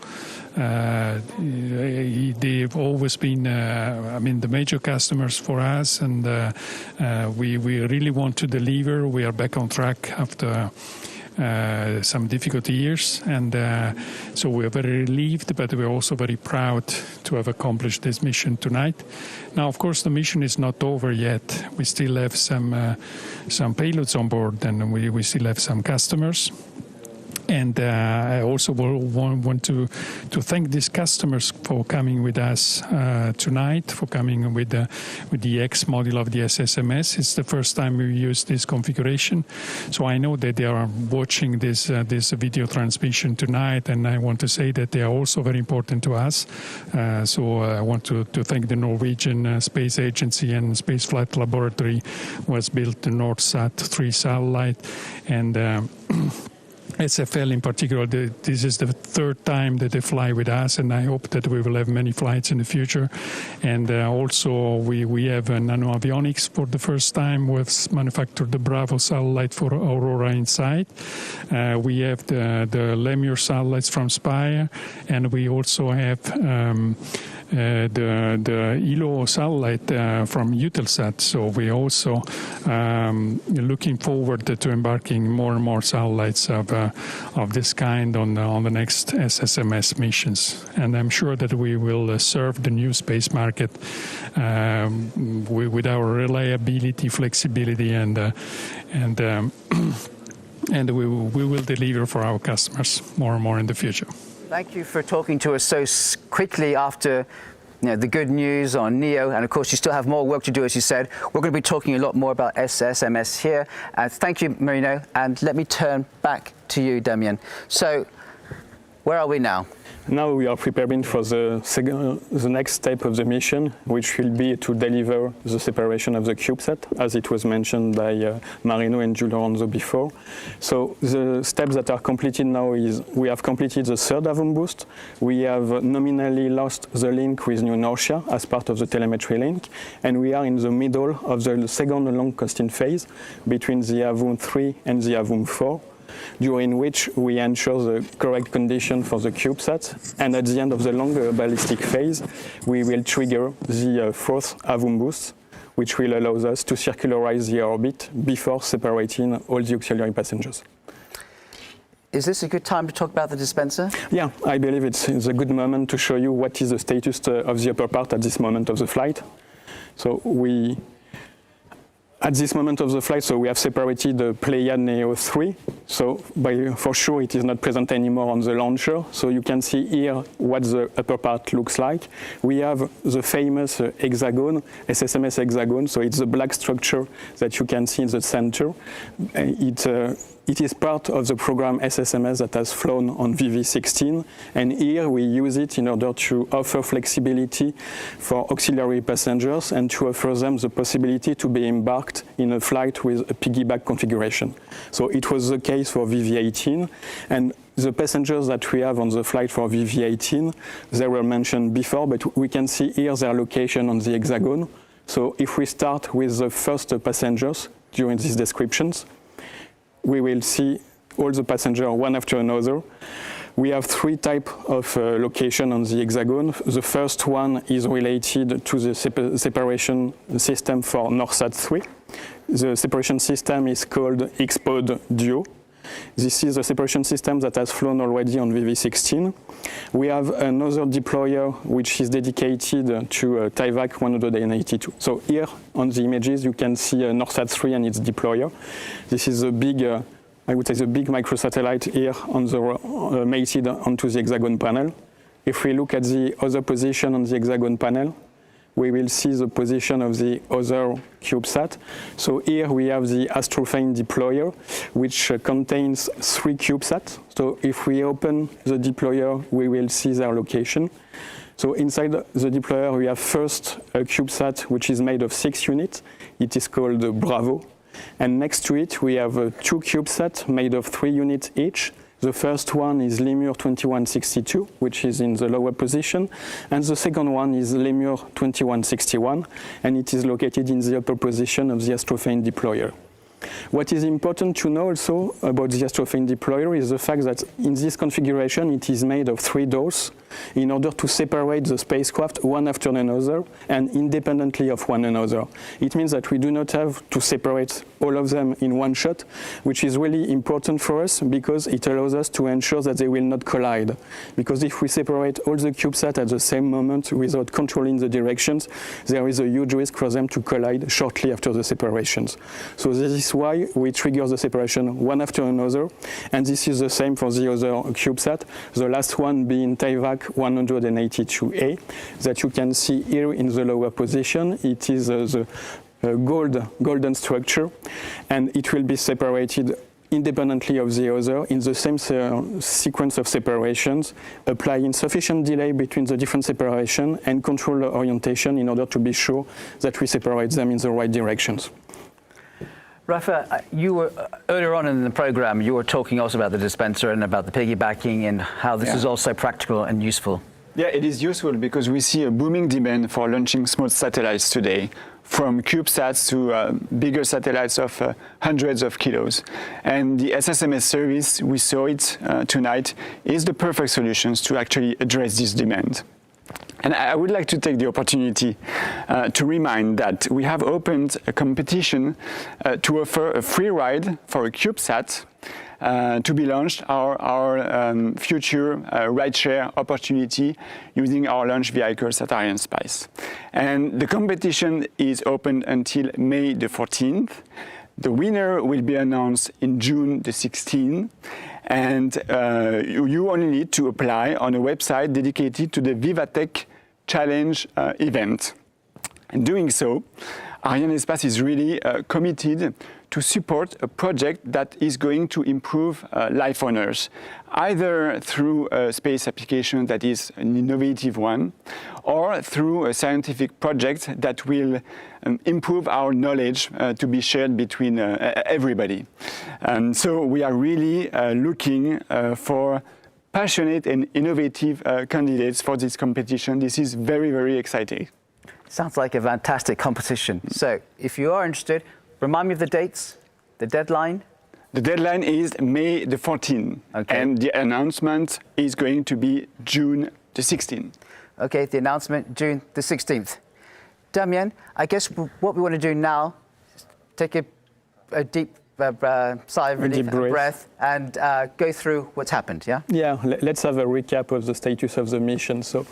Speaker 16: They've always been, the major customers for us, and we really want to deliver. We are back on track after some difficult years, and so we're very relieved, but we're also very proud to have accomplished this mission tonight. Now, of course, the mission is not over yet. We still have some payloads on board, and we still have some customers. And I also want to thank these customers for coming with us tonight, for coming with the X model of the SSMS. It's the first time we use this configuration. So I know that they are watching this video transmission tonight, and I want to say that they are also very important to us. So I want to thank the Norwegian Space Agency and Space Flight Laboratory, who has built the NorthSat 3 satellite, and SFL in particular. This is the third time that they fly with us, and I hope that we will have many flights in the future. And also we have Nano Avionics for the first time. We've manufactured the Bravo satellite for Aurora Insight. We have the Lemur satellites from Spire, and we also have the ELO satellite from Eutelsat. So we're also looking forward to embarking more and more satellites of this kind on the next SSMS missions. And I'm sure that we will serve the new space market with our reliability, flexibility, and we will deliver for our customers more and more in the future.
Speaker 3: Thank you for talking to us so quickly after the good news on NEO, and of course you still have more work to do, as you said. We're going to be talking a lot more about SSMS here. Thank you, Marino, and let me turn back to you, Damien. So, where are we now?
Speaker 5: Now we are preparing for the next step of the mission, which will be to deliver the separation of the CubeSat, as it was mentioned by Marino and Giulio Ronzo before. So the steps that are completed now is we have completed the third avant boost. We have nominally lost the link with New Norcia as part of the telemetry link, and we are in the middle of the second long costing phase between the avant 3 and the avant 4. During which we ensure the correct condition for the CubeSat, and at the end of the longer ballistic phase, we will trigger the fourth avant boost, which will allow us to circularize the orbit before separating all the auxiliary passengers.
Speaker 3: Is this a good time to talk about the dispenser?
Speaker 5: Yeah, I believe it's a good moment to show you what is the status of the upper part at this moment of the flight. So at this moment of the flight, so we have separated the Pléiades Neo 3. So for sure it is not present anymore on the launcher. So you can see here what the upper part looks like. We have the famous hexagon, SSMS hexagon. So it's the black structure that you can see in the center. It is part of the program SSMS that has flown on VV16, and here we use it in order to offer flexibility for auxiliary passengers and to offer them the possibility to be embarked in a flight with a piggyback configuration. So it was the case for VV18, and the passengers that we have on the flight for VV18, they were mentioned before, but we can see here their location on the hexagon. So if we start with the first passengers during these descriptions, we will see all the passengers one after another. We have three types of location on the hexagon. The first one is related to the separation system for NorthSat 3. The separation system is called XPod Duo. This is a separation system that has flown already on VV16. We have another deployer which is dedicated to TIVAC 182. So here on the images you can see NorthSat 3 and its deployer. This is a big, I would say the big microsatellite here on the mated onto the hexagon panel. If we look at the other position on the hexagon panel, we will see the position of the other CubeSat. So here we have the Astrophane deployer, which contains 3 CubeSats. So if we open the deployer, we will see their location. So inside the deployer, we have first a CubeSat, which is made of 6 units. It is called Bravo. And next to it, we have 2 CubeSats made of 3 units each. The first one is Lemur 2162, which is in the lower position, and the second one is Lemur 2161, and it is located in the upper position of the Astrophane deployer. What is important to know also about the Astrophane deployer is the fact that in this configuration it is made of 3 doors in order to separate the spacecraft one after another and independently of one another. It means that we do not have to separate all of them in one shot, which is really important for us because it allows us to ensure that they will not collide. Because if we separate all the CubeSats at the same moment without controlling the directions, there is a huge risk for them to collide shortly after the separations. So this is why why we trigger the separation one after another. And this is the same for the other CubeSat, the last one being TAIVAC 182A, that you can see here in the lower position. It is the golden structure, and it will be separated independently of the other in the same sequence of separations, applying sufficient delay between the different separation and control the orientation in order to be sure that we separate them in the right directions.
Speaker 3: Rafa, you were earlier on in the program, you were talking also about the dispenser and about the piggybacking and how this is also practical and useful.
Speaker 6: Yeah, it is useful because we see a booming demand for launching small satellites today, from CubeSats to bigger satellites of hundreds of kilos. And the SSMS service, we saw it tonight, is the perfect solution to actually address this demand. And I would like to take the opportunity to remind that we have opened a competition to offer a free ride for a CubeSat to be launched, our future rideshare opportunity using our launch vehicles at Arianespace. And the competition is open until May the 14th. The winner will be announced in June the 16th. And you only need to apply on a website dedicated to the Vivatech Challenge event. And doing so, Arianespace is really committed to support a project that is going to improve life on Earth, either through a space application that is an innovative one, or through a scientific project that will improve our knowledge to be shared between everybody. And so we are really looking for passionate and innovative candidates for this competition. This is very, very exciting.
Speaker 3: Sounds like a fantastic competition. So if you are interested, remind me of the dates, the deadline.
Speaker 6: The deadline is May the 14th, and the announcement is going to be June the 16th.
Speaker 3: Okay, the announcement, June the 16th. Damien, I guess what we want to do now is take a deep sigh of relief, breath, and go through what's happened, yeah?
Speaker 5: Yeah, let's have a recap of the status of the mission. So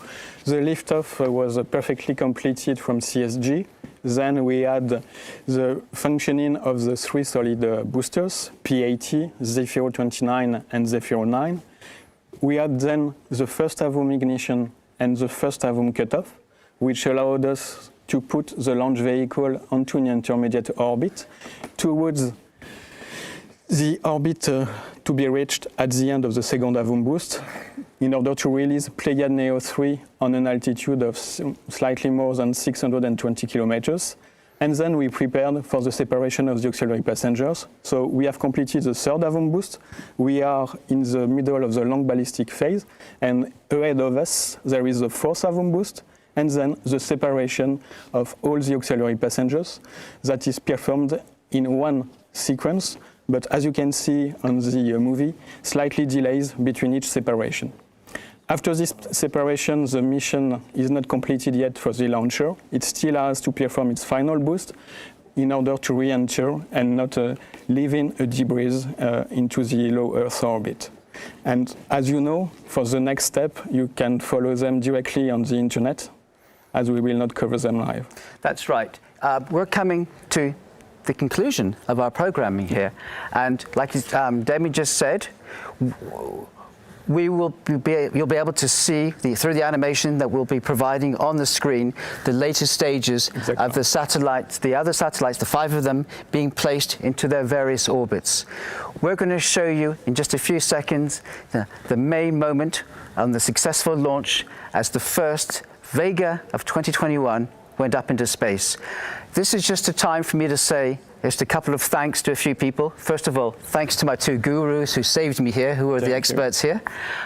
Speaker 5: the liftoff was perfectly completed from CSG. Then we had the functioning of the three solid boosters, P80, Zephyr 29 and Zephyr 9. We had then the first AVOM ignition and the first AVOM cutoff, which allowed us to put the launch vehicle onto an intermediate orbit towards the orbit to be reached at the end of the second AVOM boost in order to release Pléiades Neo 3 on an altitude of slightly more than 620 kilometers. And then we prepared for the separation of the auxiliary passengers. So we have completed the third AVOM boost. We are in the middle of the long ballistic phase. And ahead of us, there is the fourth AVOM boost, and then the separation of all the auxiliary passengers that is performed in one sequence. But as you can see on the movie, slightly delays between each separation. After this separation, the mission is not completed yet for the launcher. It still has to perform its final boost in order to re-enter and not leaving a debris into the low Earth orbit. And as you know, for the next step, you can follow them directly on the internet, as we will not cover them live.
Speaker 3: That's right. We're coming to the conclusion of our programming here. And like Demi just said, you'll be able to see through the animation that we'll be providing on the screen the latest stages of the satellites, the other satellites, the 5 of them being placed into their various orbits. We're going to show you in just a few seconds the main moment on the successful launch as the first Vega of 2021 went up into space. This is just a time for me to say just a couple of thanks to a few people. First of all, thanks to my 2 gurus who saved me here, who are the experts here.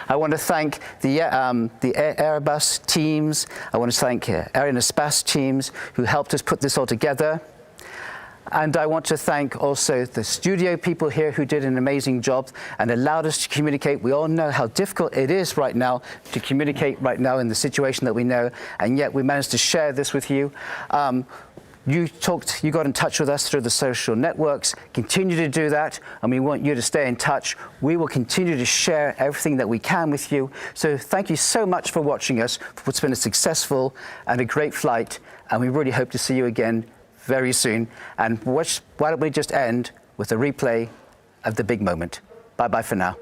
Speaker 3: I want to thank the Airbus teams. I want to thank Arianespace teams who helped us put this all together. And I want to thank also the studio people here who did an amazing job and allowed us to communicate. We all know how difficult it is right now to communicate right now in the situation that we know, and yet we managed to share this with you. You got in touch with us through the social networks. Continue to do that, and we want you to stay in touch. We will continue to share everything that we can with you. So thank you so much for watching us, for what's been a successful and a great flight, and we really hope to see you again very soon. And why don't we just end with a replay of the big moment. Bye-bye for now.